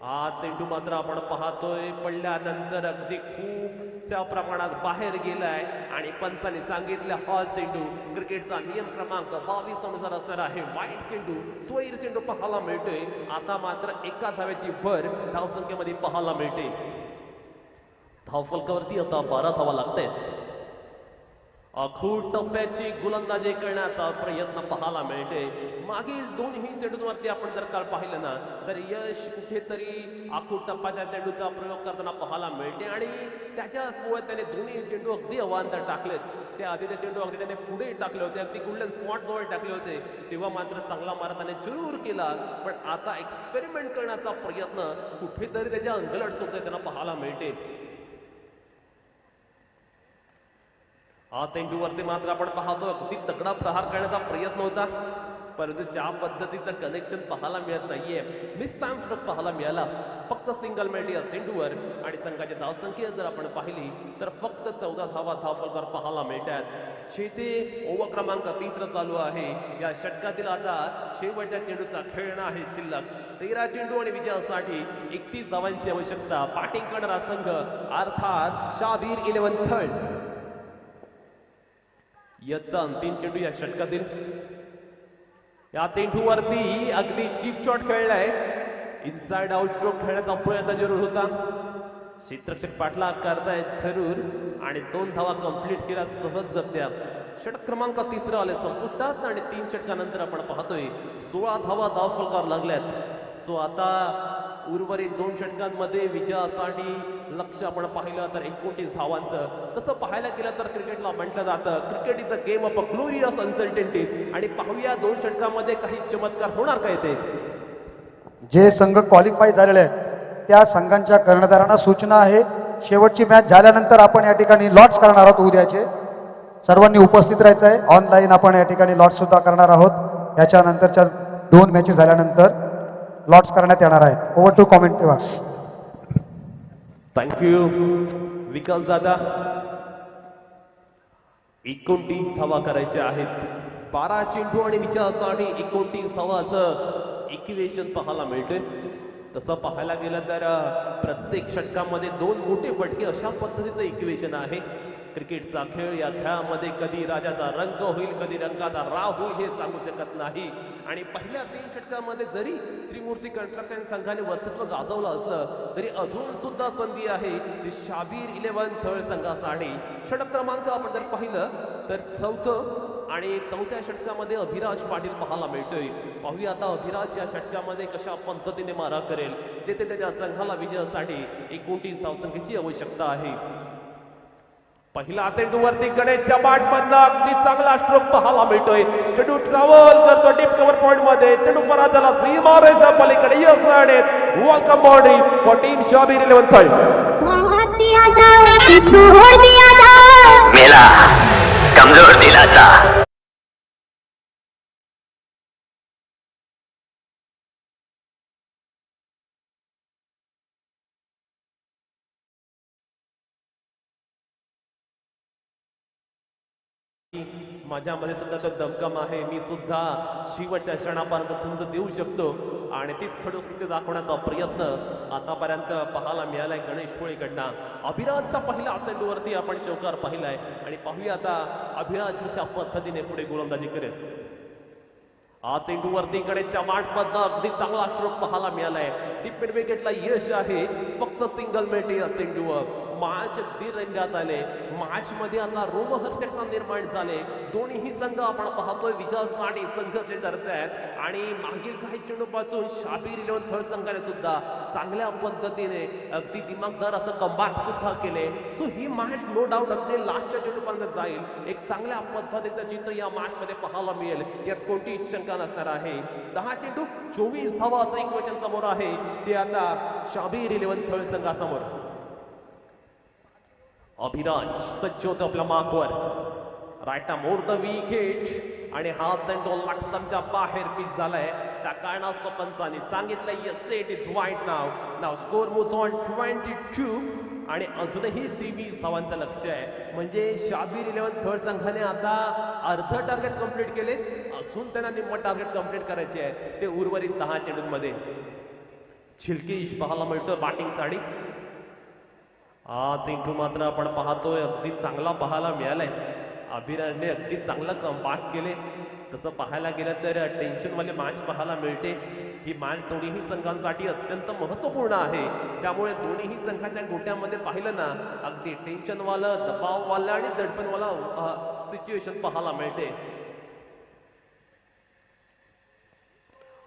Speaker 6: आज चेंडू मात्र आपण पाहतोय पडल्यानंतर अगदी खूपच्या प्रमाणात बाहेर गेलाय आणि पंचांनी सांगितलं हा चेंडू क्रिकेटचा नियम क्रमांक 22 अनुसार असणार आहे. वाईट चेंडू, स्वैर चेंडू पाहायला मिळतोय. आता मात्र एका धाव्याची भर धावसंख्येमध्ये पाहायला मिळते. धावफलकावरती आता 12 धावा लागतायत. अखूट टप्प्याची गोलंदाजी करण्याचा प्रयत्न पाहायला मिळते. मागील दोन्ही चेंडूंवरती आपण जर काल पाहिलं ना, तर यश कुठेतरी आखूट टप्प्याच्या चेंडूचा प्रयोग करताना पाहायला मिळते आणि त्याच्यामुळे त्याने दोन्ही चेंडू अगदी अवांतर टाकलेत. त्या आधी ते चेंडू अगदी त्याने पुढे टाकले होते, अगदी गोल्डन स्पॉट जवळ टाकले होते, तेव्हा मात्र चांगला मारा त्याने जरूर केला. पण आता एक्सपेरिमेंट करण्याचा प्रयत्न कुठेतरी त्याच्या अंगलट सुद्धा त्यांना पाहायला मिळते. हा चेंडूवरती मात्र आपण पाहतो अगदी तगडा प्रहार करण्याचा प्रयत्न होता, परंतु ज्या पद्धतीचं कनेक्शन पाहायला मिळत नाहीये. मिसमॅच स्ट्रोक पाहायला मिळाला. फक्त सिंगल मिळते या चेंडूवर आणि संघाची धावसंख्या जर आपण पाहिली तर फक्त 14 धावा धावफलकावर पाहायला मिळतात. शेते ओव्हर क्रमांक 3 चालू आहे. या षटकातील आता शेवटच्या चेंडूचा खेळणं आहे शिल्लक. 13 चेंडू आणि विजयासाठी 31 धावांची आवश्यकता. बॅटिंग करणारा संघ अर्थात शाबीर इलेव्हन थर्ड. याचा अंतिम चेंडू या षटकातील. या चेंडूवरती अगदी चीप शॉट खेळलाय. इनसाइड आउट स्ट्रोक खेळण्याचा प्रयत्न जरूर होता. क्षेत्ररक्षक पाठलाग करतायत जरूर आणि 2 धावा कंप्लीट केल्या सहजगत्या. षटक क्रमांक 3 आले संपुष्टात आणि 3 षटकानंतर आपण पाहतोय 16 धावा धावफलकावर लागल्यात. सो आता उर्वरित 2 षटकांमध्ये विजयासाठी लक्ष आपण पाहिलं तर 29 धावांचं. तसं पाहायला गेलं तर क्रिकेटला म्हटलं जातं cricket is a game of a glorious uncertainties. आणि पाहूया 2 षटकांमध्ये काही चमत्कार होणार काय ते.
Speaker 1: जे संघ क्वालिफाय झालेले आहेत त्या संघांच्या कर्णधारांना सूचना आहे, शेवटची मॅच झाल्यानंतर आपण या ठिकाणी लॉट्स करणार आहोत. उद्याचे सर्वांनी उपस्थित राहायचं आहे. ऑनलाईन आपण या ठिकाणी लॉट्स सुद्धा करणार आहोत. याच्यानंतरच्या 2 मॅचेस झाल्यानंतर लॉट्स करण्यात येणार आहेत. Over to commentary box.
Speaker 6: Thank you Vikas dada. 29 धावा करायच्या आहेत. 12 चेंडू आणि विजयासाठी 29 धावाचं इक्वेशन पाहायला मिळते. तसं पाहायला गेलं तर प्रत्येक षटकामध्ये 2 मोठे फटके अशा पद्धतीचं इक्वेशन आहे. क्रिकेटचा खेळ, या खेळामध्ये कधी राजाचा रंग होईल, कधी रंगाचा राव होईल हे सांगू शकत नाही. आणि पहिल्या 3 षटकामध्ये जरी त्रिमूर्ती कन्स्ट्रक्शन संघाने वर्चस्व गाजवलं असलं तरी अजून सुद्धा संधी आहे ती शाबीर 11 थळ संघासाठी. षटक क्रमांक आपण जर पाहिलं तर 4थं आणि 4थ्या षटकामध्ये अभिराज पाटील पाहायला मिळतोय. पाहूया आता अभिराज या षटकामध्ये कशा पद्धतीने मारा करेल, जेथे त्याच्या संघाला विजयासाठी 29 धावसंख्येची आवश्यकता आहे. पहिला चेंडूवरती गणेशच्या बॅटमधनं अगदी चांगला स्ट्रोक पाहायला मिळतोय. चेंडू ट्रॅव्हल करतो डीप कव्हर पॉइंट मध्ये, चेंडू फरार झाला सीमारेषा पलीकडे. Yes welcome boundary for team Shabir 11 थळ.
Speaker 7: मेला कमजोर दिलाचा.
Speaker 6: माझ्यामध्ये सुद्धा तो दमकम आहे. मी सुद्धा शेवटच्या क्षणापर्यंत झुंज देऊ शकतो आणि तीच खडूकृत्य दाखवण्याचा प्रयत्न आतापर्यंत पाहायला मिळालाय गणेश होळीकडनं. अभिराजचा पहिला चेंडूवरती आपण चौकार पाहिलाय आणि पाहूया आता अभिराज कशा पद्धतीने पुढे गोलंदाजी करेल. आज चेंडूवरती गणेशच्या माठमधनं अगदी चांगला स्ट्रोक पाहायला मिळालाय. डीप मिड विकेटला यश आहे. फक्त सिंगल मिळते या चेंडूवर. मॅच अगदी रंगात आले. मॅच मध्ये आता रोमहर्षकता निर्माण झाले. दोन्ही संघ आपण पाहतोय विजयासाठी संघर्ष करतायत आणि मागील काही चेंडूपासून शाबीर 11 थळ संघाने सुद्धा चांगल्या पद्धतीने अगदी दिमागदार असं कमबॅक सुद्धा केले. सो ही मॅच नो डाऊट अगदी लास्टच्या चेंडूपर्यंत जाईल. एक चांगल्या पद्धतीचं चित्र या मॅच मध्ये पाहायला मिळेल, यात कोणतीही शंका नसणार आहे. 10 चेंडू 24 धावा असं इक्वेशन समोर आहे. ते आता शाबीर 11 थळ संघासमोर. अभिराज सज्ज होतो आपल्या मार्कवर. राईट मोर द विकेट आणि हा चेंडू लक्ष्यच्या बाहेर पिच झालाय. त्या कारणास्तव पंचांनी सांगितलं येस इट इज वाईट नाव स्कोर मूव्स ऑन 22 आणि अजूनही 23 धावांचं लक्ष्य आहे. म्हणजे शाबीर 11 थळ संघाने आता अर्ध टार्गेट कंप्लीट केले. अजून त्यांना निम्म टार्गेट कंप्लीट करायचे आहे ते उर्वरित 10 चेंडूंमध्ये. छिलकेश पाहायला मिळतो बॅटिंग साठी. हा चेंडू मात्र आपण पाहतोय अगदी चांगला पाहायला मिळालाय. अभिराजने अगदी चांगलं कमबॅक केले. तसं पाहायला गेलं तर टेन्शनवाली मॅच पाहायला मिळते. ही मॅच दोन्ही संघांसाठी अत्यंत महत्त्वपूर्ण आहे. त्यामुळे दोन्ही संघाच्या गोट्यामध्ये पाहिलं ना अगदी टेन्शनवालं, दबाववालं आणि दडपणवाला सिच्युएशन पाहायला मिळते.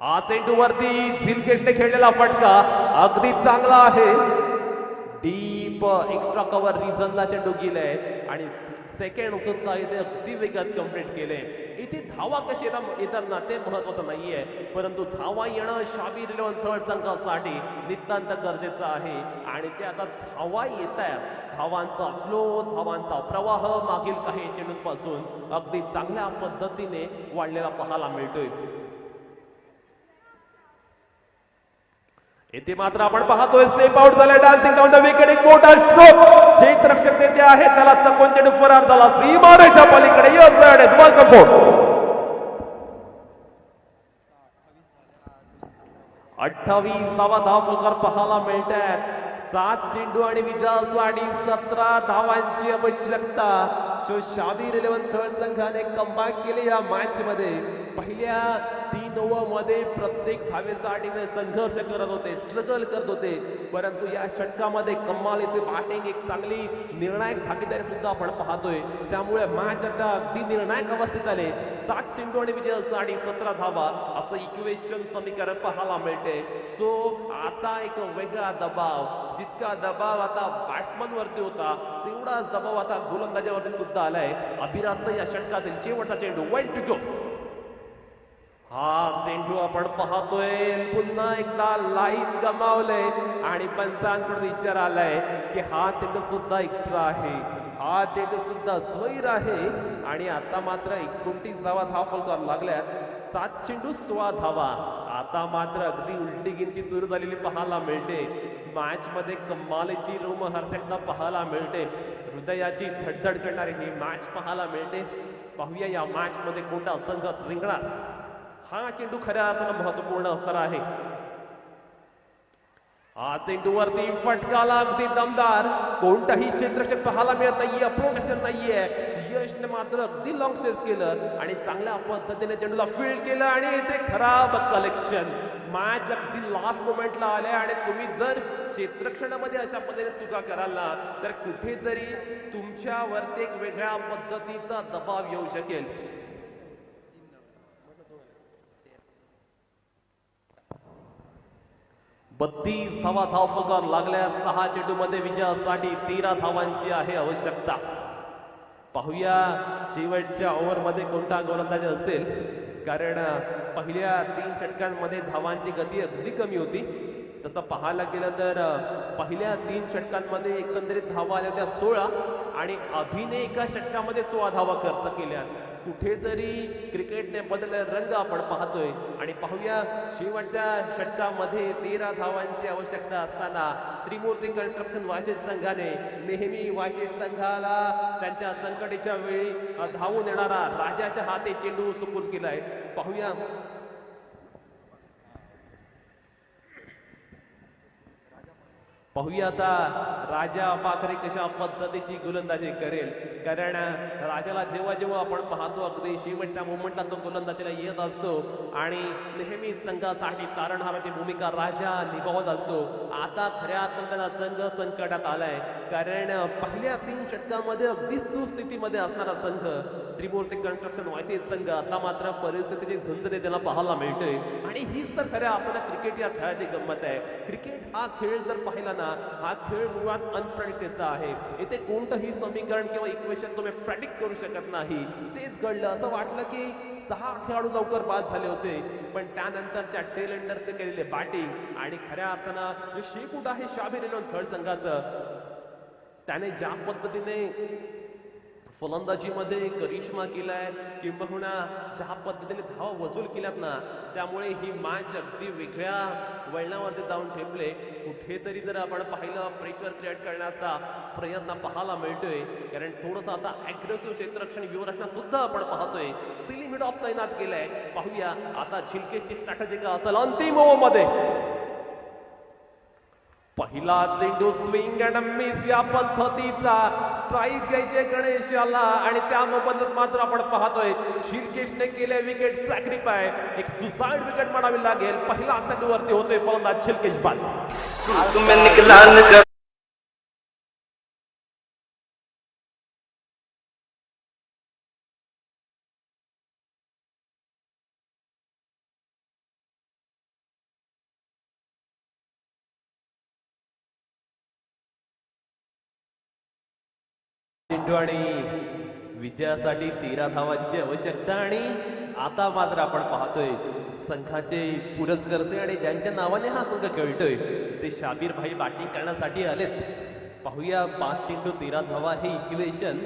Speaker 6: हा चेंडूवरती झिलकेशने खेळलेला फटका अगदी चांगला आहे. डीप एक्स्ट्रा कव्हर रिझनला चेंडू गेलाय आणि सेकंड सुद्धा इथे अगदी वेगात कंप्लीट केले. इथे धावा कशी येतात ना ते महत्वाचं नाहीये, परंतु धावा येणं शाबीर 11 थळ संघासाठी नितांत गरजेचं आहे. आणि ते आता धावा येत आहेत. धावांचा फ्लो, धावांचा प्रवाह मागील काही चेंडूंपासून अगदी चांगल्या पद्धतीने वाढलेला पाहायला मिळतोय. इथे मात्र आपण पाहतोय स्टेप आउट झालाय. Dancing down the wicket. एक मोठा स्ट्रोक क्षेत्ररक्षक देते आहे त्याला चकवून चेंडू फरार झाला सीमारेषा पलीकडे. यस वेलकम फॉर 28 धावा फलकार पाहायला मिळतात. 7 चेंडू आणि विजयासाठी 17 धावांची आवश्यकता. शाबीर 11 थळ संघाने कमबॅक केले या मॅच मध्ये. पहिल्या 3 ओव्हरमध्ये प्रत्येक धावेसाठी ते संघर्ष करत होते, स्ट्रगल करत होते, परंतु या षटकामध्ये कमालीचे बॅटिंग, एक चांगली निर्णायक भागीदारी सुद्धा आपण पाहतोय. त्यामुळे मॅच आता अगदी निर्णायक अवस्थेत आले. 7 चेंडू आणि विजयासाठी 17 धावा असं इक्वेशन समीकरण पाहायला मिळते. सो आता एक वेगळा दबाव, जितका दबाव आता बॅट्समन वरती होता तेवढाच दबाव आता गोलंदाजावरती सुद्धा आलाय. अभिराजचा या षटकातील शेवटचा चेंडू 1 to go. हा चेंडू आपण पाहतोय पुन्हा एकदा लाईन गमावलंय आणि पंचांकडून इशारा आलाय की हा चेंडू सुद्धा एक्स्ट्रा आहे, हा चेंडू सुद्धा स्वैर आहे. आणि आता मात्र 29 धावा फलकार लागल्यात. 7 चेंडू 16 धावा. आता मात्र अगदी उलटी गिनती सुरू झालेली पाहायला मिळते. मॅच मध्ये कमालीची रोमहर्षकता पाहायला मिळते. हृदयाची धडधड करणारी ही मॅच पाहायला मिळते. पाहूया या मॅच मध्ये कोणता संघ जिंकणार. हा चेंडू खऱ्या अर्थानं महत्वपूर्ण असणार आहे. हा चेंडूवरती फटकाला अगदी दमदार, कोणताही क्षेत्ररक्षक पाहायला मिळत नाहीये, प्रोटेक्शन नाहीये. यशने मात्र अगदी लॉंग चेस केलं आणि चांगल्या पद्धतीने चेंडूला फील्ड केलं आणि ते खराब कलेक्शन. मॅच अगदी लास्ट मोमेंटला आले आणि तुम्ही जर क्षेत्ररक्षणामध्ये अशा पद्धतीने चुका कराल ना तर कुठेतरी तुमच्यावरती एक वेगळ्या पद्धतीचा दबाव येऊ शकेल. 32 धावा धावफलकावर लागल्या. 6 चेंडूमध्ये विजयासाठी 13 धावांची आहे आवश्यकता. पाहूया शेवटच्या ओव्हरमध्ये कोणता गोलंदाज असेल, कारण पहिल्या 3 षटकांमध्ये धावांची गती अगदी कमी होती. तसं पाहायला गेलं तर पहिल्या 3 षटकांमध्ये एकंदरीत धावा आल्या होत्या 16 आणि अभिने एका षटकामध्ये 16 धावा खर्च केल्या. कुठेतरी क्रिकेटने बदललेला रंग आपण पाहतोय आणि पाहूया शेवटच्या षटकामध्ये 13 धावांची आवश्यकता असताना त्रिमूर्ती कन्स्ट्रक्शन वाशेष संघाने नेहमी वाशेष संघाला त्यांच्या संकटाच्या वेळी धावून येणारा राजाच्या हाती चेंडू सुपूर्द केलाय. पाहूया आता राजा पाखरे कशा पद्धतीची गोलंदाजी करेल, कारण राजाला जेव्हा जेव्हा आपण पाहतो अगदी शेवटच्या मोमेंटला तो गोलंदाजीला येत असतो आणि नेहमी संघासाठी तारणहाराची भूमिका राजा निभावत असतो. आता खऱ्या अर्थाने त्याला संघ संकटात आलाय, कारण पहिल्या 3 षटकांमध्ये अगदी सुस्थितीमध्ये असणारा संघ त्रिमूर्ती कन्स्ट्रक्शन वायसी संघ आता मात्र परिस्थितीची झुंज देताना पाहायला मिळतोय. आणि हीच तर खऱ्या अर्थानं क्रिकेट या खेळाची गंमत आहे. क्रिकेट हा खेळ जर पाहिला ना, हा खेळ मुळात अनप्रेडिक्टेबल आहे. इथे कोणतंही समीकरण किंवा इक्वेशन तुम्ही प्रेडिक्ट करू शकत नाही. तेच घडलं. असं वाटलं की 6 खेळाडू लवकर बाद झाले होते, पण त्यानंतरच्या टेल एंडर ते केलेले बॅटिंग आणि खऱ्या अर्थानं जे शेपूट आहे शाबीर इलेव्हन थर्ड संघाचं, त्याने ज्या पद्धतीने फलंदाजीमध्ये करिश्मा केलाय किंबहुना ज्या पद्धतीने धावा वसूल केल्यात ना, त्यामुळे ही मॅच अगदी वेगळ्या वळणावरती जाऊन ठेपले. कुठेतरी जर आपण पाहिलं प्रेशर क्रिएट करण्याचा प्रयत्न पाहायला मिळतोय, कारण थोडंसं आता अग्रेसिव्ह क्षेत्ररक्षण व्यूहरचना सुद्धा आपण पाहतोय. सिली मिड ऑफ तैनात केलाय. पाहूया आता झिलकेची स्ट्रॅटेजी का असेल अंतिम ओव्हरमध्ये. पहिला चेंडू स्विंग अँड मिस या पद्धतीचा स्ट्राईक द्यायचे गणेश याला आणि त्या मोबदल्यात मात्र आपण पाहतोय शिलकेशने केले विकेट सॅक्रिफाय. एक सुसाइड विकेट म्हणावी लागेल. पहिला चेंडूवरती होतोय फलंदाज शिलकेश बाद. चेंडू आणि विजयासाठी 13 धावांची आवश्यकता. आणि आता मात्र आपण पाहतोय संघाचे पुरस्कर्ते आणि ज्यांच्या नावाने हा संघ खेळतोय ते शाबीर भाई बॅटिंग करण्यासाठी आलेत. पाहूया 5 चेंडू 13 धावा हे इक्वेशन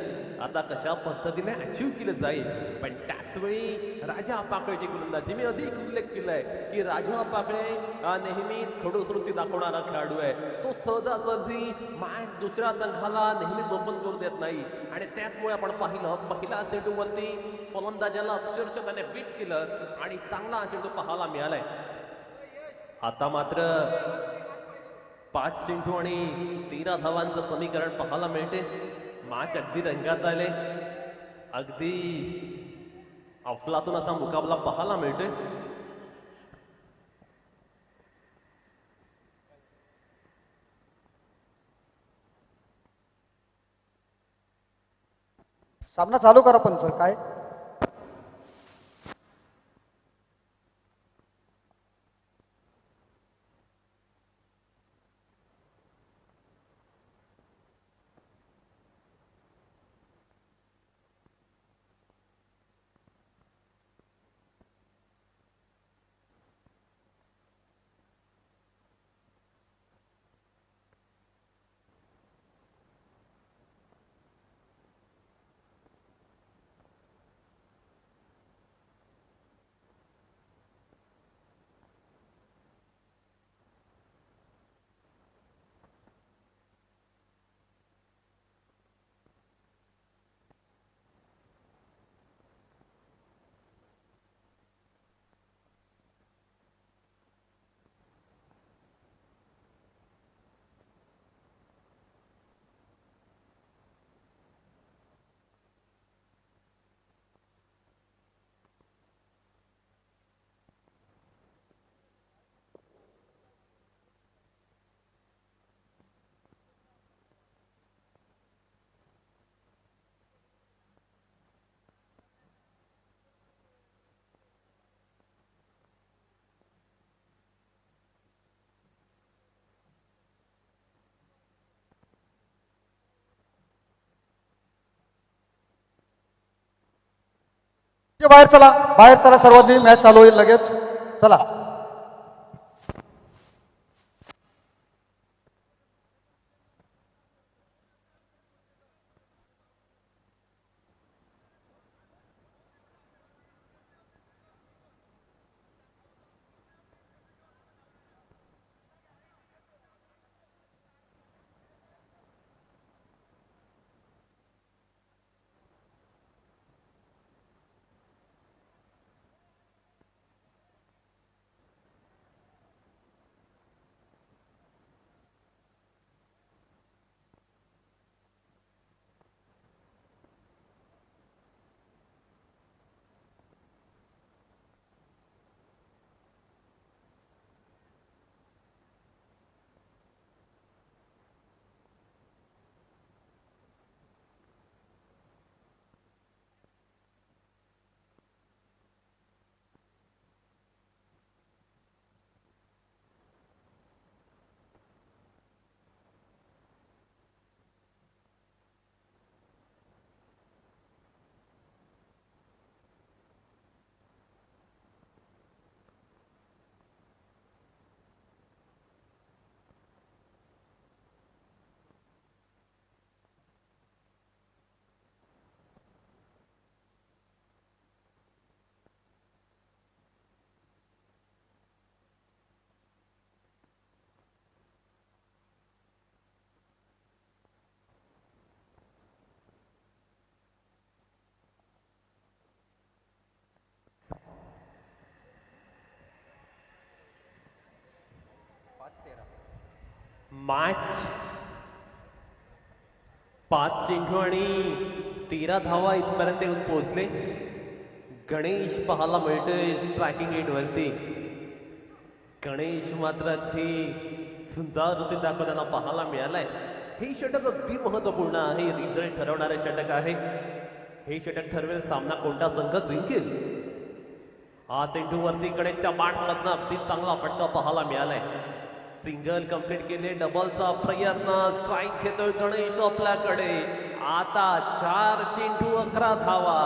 Speaker 6: आता कशा पद्धतीने अचीव केलं जाईल. पण त्याचवेळी राजा पाकळेची गोलंदाजी मी अधिक उल्लेख केलाय की राजा पाकळे नेहमीच खडूसवृत्ती दाखवणारा खेळाडू आहे. तो सहजासहजी मॅच दुसऱ्या संघाला नेहमीच ओपन करू देत नाही आणि त्याचमुळे आपण पाहिलं पहिल्या चेंडूवरती फलंदाजाला अक्षरशः त्याने बीट केलं आणि चांगला चेंडू पाहायला मिळालाय. आता मात्र 5 चेंडू आणि 13 धावांचं समीकरण पाहायला मिळते. मॅच अगदी रंगात आले. अगदी अफलातून असा मुकाबला पाहायला मिळतोय.
Speaker 1: सामना चालू करा पंच. काय ओके, बाहेर चला सर्वांनी, मॅच चालू होईल लगेच. चला.
Speaker 6: मॅच 5 चेंडू आणि 13 धावा इथपर्यंत येऊन पोहोचले. गणेश पाहायला मिळतोय स्ट्रायकिंग एंड वरती. गणेश मात्र अगदी झुंजार रुती दाखवताना पाहायला मिळालाय. हे षटक अगदी महत्वपूर्ण आहे, रिझल्ट ठरवणारे षटक आहे. हे षटक ठरवेल सामना कोणता संघ जिंकेल. हा चेंडू वरती गणेशच्या मधनं अगदी चांगला फटका पाहायला मिळालाय. सिंगल कंप्लीट केले, डबलचा प्रयत्न, स्ट्राईक घेतोय गणेश आपल्याकडे. आता 4 चेंडू 11 धावा.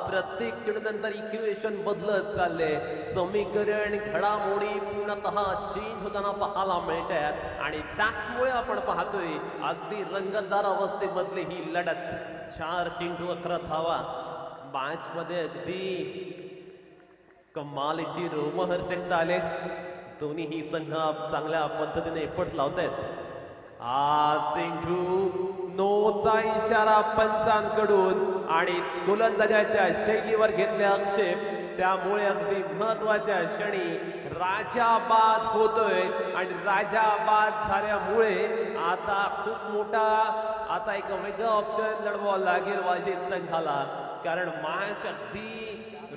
Speaker 6: प्रत्येक चेंडूनंतर इक्वेशन बदलत चालले. समीकरण घडामोडी पूर्णतः चेंज होताना पाहायला मिळत आहेत आणि त्याचमुळे आपण पाहतोय अगदी रंगतदार अवस्थेमधली ही लढत. 4 चेंडू 11 धावा. मॅच मध्ये अगदी कमालीची रोमहर्षकता आले. दोन्हीही संघ चांगल्या पद्धतीने एफर्ट लावतायत. चेंडू नोचा इशारा पंचांकडून आणि गोलंदाजाच्या शैलीवर घेतल्या आक्षेप. त्यामुळे अगदी महत्वाच्या क्षणी राजा बाद होतोय आणि राजा बाद झाल्यामुळे आता खूप मोठा एक वेगळा ऑप्शन लढवावा लागेल वाशी संघाला, कारण मॅच अगदी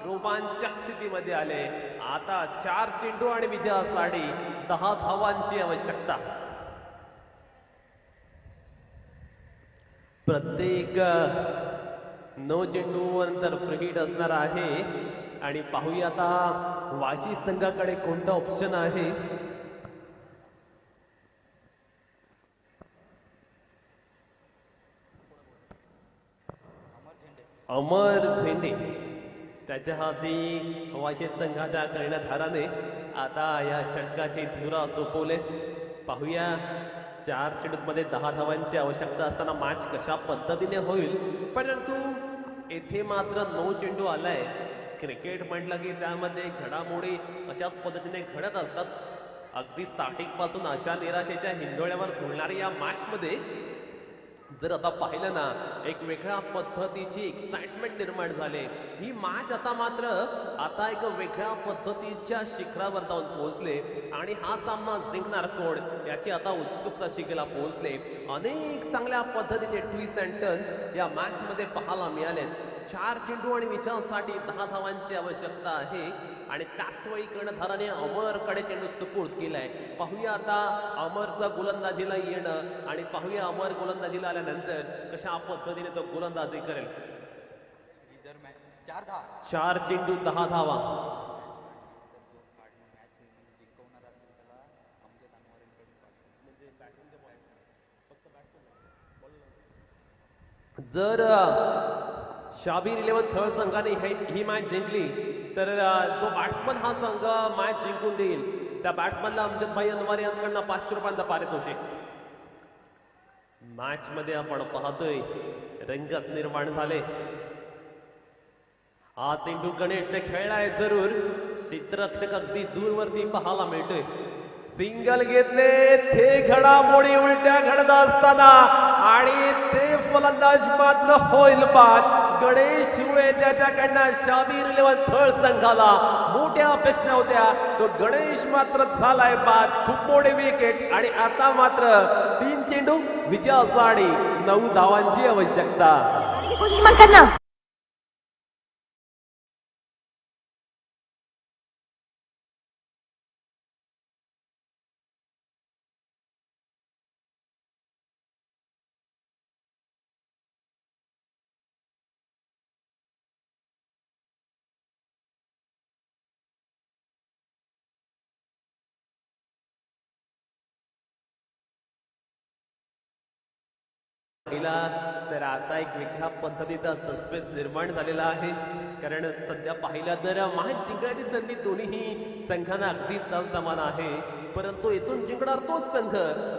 Speaker 6: रोमांचक स्थितीमध्ये आले. आता 4 चेंडू आणि विजयासाठी 10 धावांची आवश्यकता. प्रत्येक 9 चेंडू नंतर फ्री हिट असणार आहे आणि पाहूया आता वाशी संघाकडे कोणता ऑप्शन आहे. अमर झेंडे त्याच्या हाती वाशी संघाच्या कर्णधाराने आता या षटकाचे धुरा सोपवले. पाहूया 4 चेंडूमध्ये 10 धावांची आवश्यकता असताना मॅच कशा पद्धतीने होईल. परंतु येथे मात्र 9 चेंडू आलाय. क्रिकेट म्हटलं की त्यामध्ये घडामोडी अशाच पद्धतीने घडत असतात. अगदी स्टार्टिंग पासून अशा निराशेच्या हिंदोळ्यावर झुलणाऱ्या या मॅचमध्ये जर आता पाहिलं ना, एक वेगळ्या पद्धतीची एक्साइटमेंट निर्माण झाले. ही मॅच आता एक वेगळ्या पद्धतीच्या शिखरावर जाऊन पोहोचले आणि हा सामना जिंकणार कोण याची आता उत्सुकता शिकेला पोहोचले. अनेक चांगल्या पद्धतीचे ट्विस्ट अँड टर्न्स या मॅच मध्ये पाहायला मिळाले. 4 चेंडू आणि विजयासाठी 10 धावांची आवश्यकता आहे आणि त्याच वेळी कर्णधाराने अमरकडे चेंडू सुपूर्द केलाय. पाहूया आता अमरचा गोलंदाजीला येणं आणि पाहूया अमर गोलंदाजीला आल्यानंतर कशा पद्धतीने तो गोलंदाजी करेल. 4 चेंडू 10 धावा. जर शाबीर 11 थर्ड संघाने ही मॅच जिंकली तर जो बॅट्समन हा संघ मॅच जिंकून देईल त्या बॅट्समनला अमजद भाई अनवार यांच्याकडनं 500 रुपयांचा पारितोषिक. मॅच मध्ये आपण पाहतोय रंगत निर्माण झाले. हा चेंडू गणेशने खेळलाय जरूर, क्षेत्ररक्षक अगदी दूरवरती पाहायला मिळतोय. सिंगल घेतले, ते घडामोडी उलट्या घडत असताना आणि ते फलंदाज मात्र होईल बाद. गणेश शिवळे त्याच्याकडनं शाबीर 11 थर्ड संघाला मोठ्या अपेक्षा होत्या, तो गणेश मात्र झालाय बाद. खूप मोठी विकेट आणि आता मात्र 3 चेंडू विजयासाठी 9 धावांची आवश्यकता.
Speaker 8: कोशिश मत करना.
Speaker 6: तर आता एक वेगळ्या पद्धतीचा सस्पेन्स निर्माण झालेला आहे, कारण सध्या पाहिला तर मॅच जिंकण्याची संधी दोन्ही संघांना अगदी समान आहे, परंतु इथून जिंकणार तोच संघ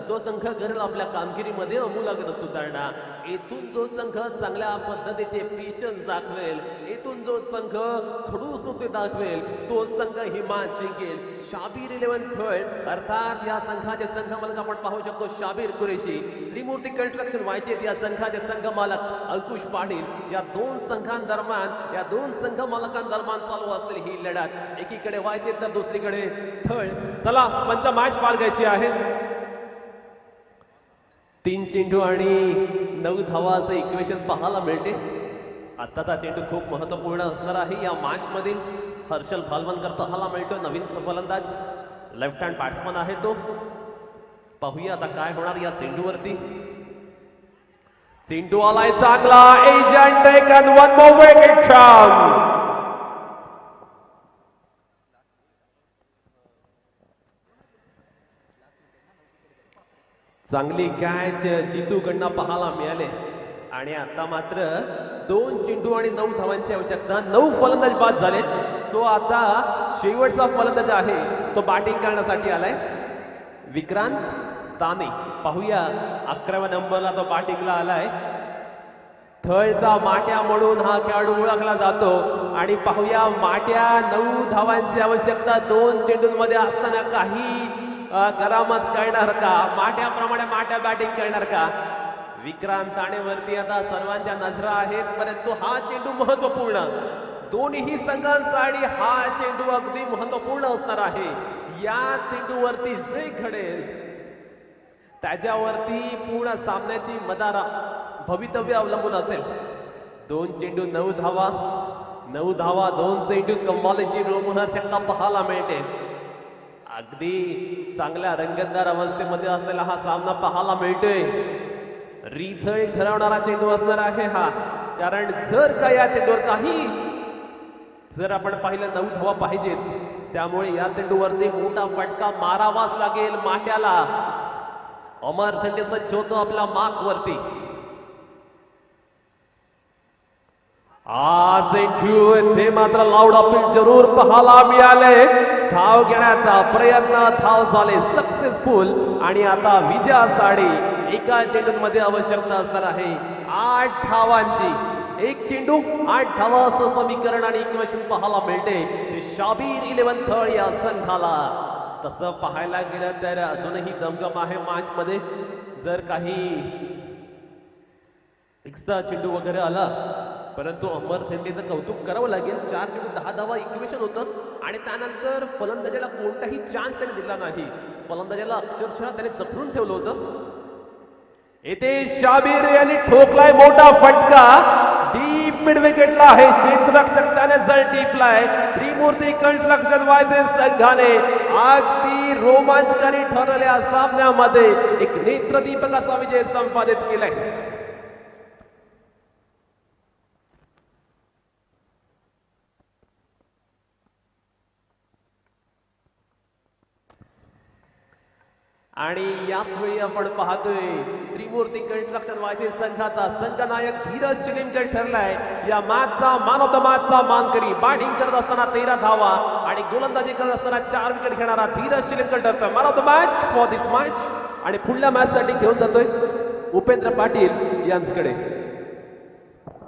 Speaker 6: जो संघ करेल आपल्या कामगिरीमध्ये अमूलाग्र सुधारणा. येथून जो संघ चांगल्या पद्धतीचे पेशन्स दाखवेल, येथून जो संघ खडूस दाखवेल तो संघ ही मॅच जिंकेल. शाबीर 11 थर्ड अर्थात या संघाचे संघ मालक आपण पाहू शकतो शाबीर कुरेशी, त्रिमूर्ती कन्स्ट्रक्शन व्हायचे या संघाचे संघ मालक अंकुश पाटील. या 2 संघांदरम्यान या 2 संघ मालकांदरम्यान चालू असलेली ही लढत, एकीकडे व्हायचे तर दुसरीकडे थर्ड. चला पंच मॅच पालगायची आहे. 3 चेंडू आणि 9 धावाचं इक्वेशन पाहायला मिळते. आताचा चेंडू खूप महत्वपूर्ण असणार आहे या मॅच मधील. हर्षल भालवणकर पाहायला मिळतो, नवीन फलंदाज, लेफ्ट हँड बॅट्समन आहे तो. पाहूया आता काय होणार या चेंडूवरती. चेंडू आलाय चांगला, agent taken one more wicket shot. चांगली कॅच जितूकडनं पाहायला मिळाले आणि आता मात्र 2 चेंडू आणि 9 धावांची आवश्यकता. 9 फलंदाज बाद झाले. सो आता शेवटचा फलंदाज आहे तो बॅटिंग करण्यासाठी आलाय, विक्रांत ताने. पाहूया 11व्या नंबरला तो बॅटिंगला आलाय. थर्डचा माट्या म्हणून हा खेळाडू ओळखला जातो आणि पाहूया माट्या 9 धावांची आवश्यकता 2 चेंडूंमध्ये असताना काही करामत करणार का, माट्याप्रमाणे माट्या बॅटिंग करणार का. विक्रांत ताणेवरती आता सर्वांच्या नजरा आहेत, परंतु हा चेंडू महत्वपूर्ण, दोन्ही संघांसाठी हा चेंडू अगदी महत्वपूर्ण असणार आहे. या चेंडूवरती जे घडेल त्याच्यावरती पूर्ण सामन्याची मदार भवितव्य अवलंबून असेल. 2 चेंडू 9 धावा, 9 धावा 2 चेंडू कमालीची रोमहर्षकता पाहायला मिळते. अगदी चांगल्या रंगतदार अवस्थेमध्ये असलेला हा सामना पाहायला मिळतोय. रिझल्ट ठरवणारा चेंडू असणार आहे हा, कारण जर का या चेंडूवर काही जर आपण पाहिलं 9 धावा पाहिजेत, त्यामुळे या चेंडूवरती मोठा फटका मारावाच लागेल माट्याला. अमर संडे सज्ज होतो आपल्या मार्क वरती. आज ते मात्र लाऊड अपील जरूर पाहायला मिळाले. धाव घेण्याचा प्रयत्न, धाव झाले सक्सेसफुल आणि आता विजयासाठी एका चेंडूमध्ये आवश्यकता असणार आहे 8 धावांची. 1 चेंडू 8 धावा असं समीकरण आणि इक्वेशन पाहायला मिळते शाबीर 11 थर्ड या संघाला. तसं पाहायला गेलं तर अजूनही दमदम आहे मॅच मध्ये. जर काही एक्स्ट्रा चेंडू वगैरे आला, परंतु अमर झेंडेचं कौतुक करावं लागेल. 4 चेंडू 10 धावा इक्वेशन होतं आणि त्यानंतर फलंदाजाला कोणताही चान्स त्याने दिला नाही. फलंदाजाला अक्षरशः त्याने जखडून ठेवलं होतं. येथे शाबीर यांनी ठोकलाय मोठा फटका, डीप मिड विकेटला आहे. क्षेत्ररक्षक त्याने जर टिपलाय. त्रिमूर्ती कन्स्ट्रक्शन व्हायचे संघाने अगदी रोमांचकारी ठरलेल्या सामन्यामध्ये एक नेत्रदीपक असा विजय संपादित केलाय. आणि याच वेळी आपण पाहतोय त्रिमूर्ती कन्स्ट्रक्शन वायचे संघाचा संघनायक धीरज शिलीमकर ठरलाय या मॅचचा मॅन ऑफ द मॅचचा मानकरी. बॅटिंग करत असताना 13 धावा आणि गोलंदाजी करत असताना 4 विकेट घेणारा धीरज शिलीमकर ठरतोय man of the match for this match. आणि पुढल्या मॅच साठी घेऊन जातोय उपेंद्र पाटील यांच्याकडे.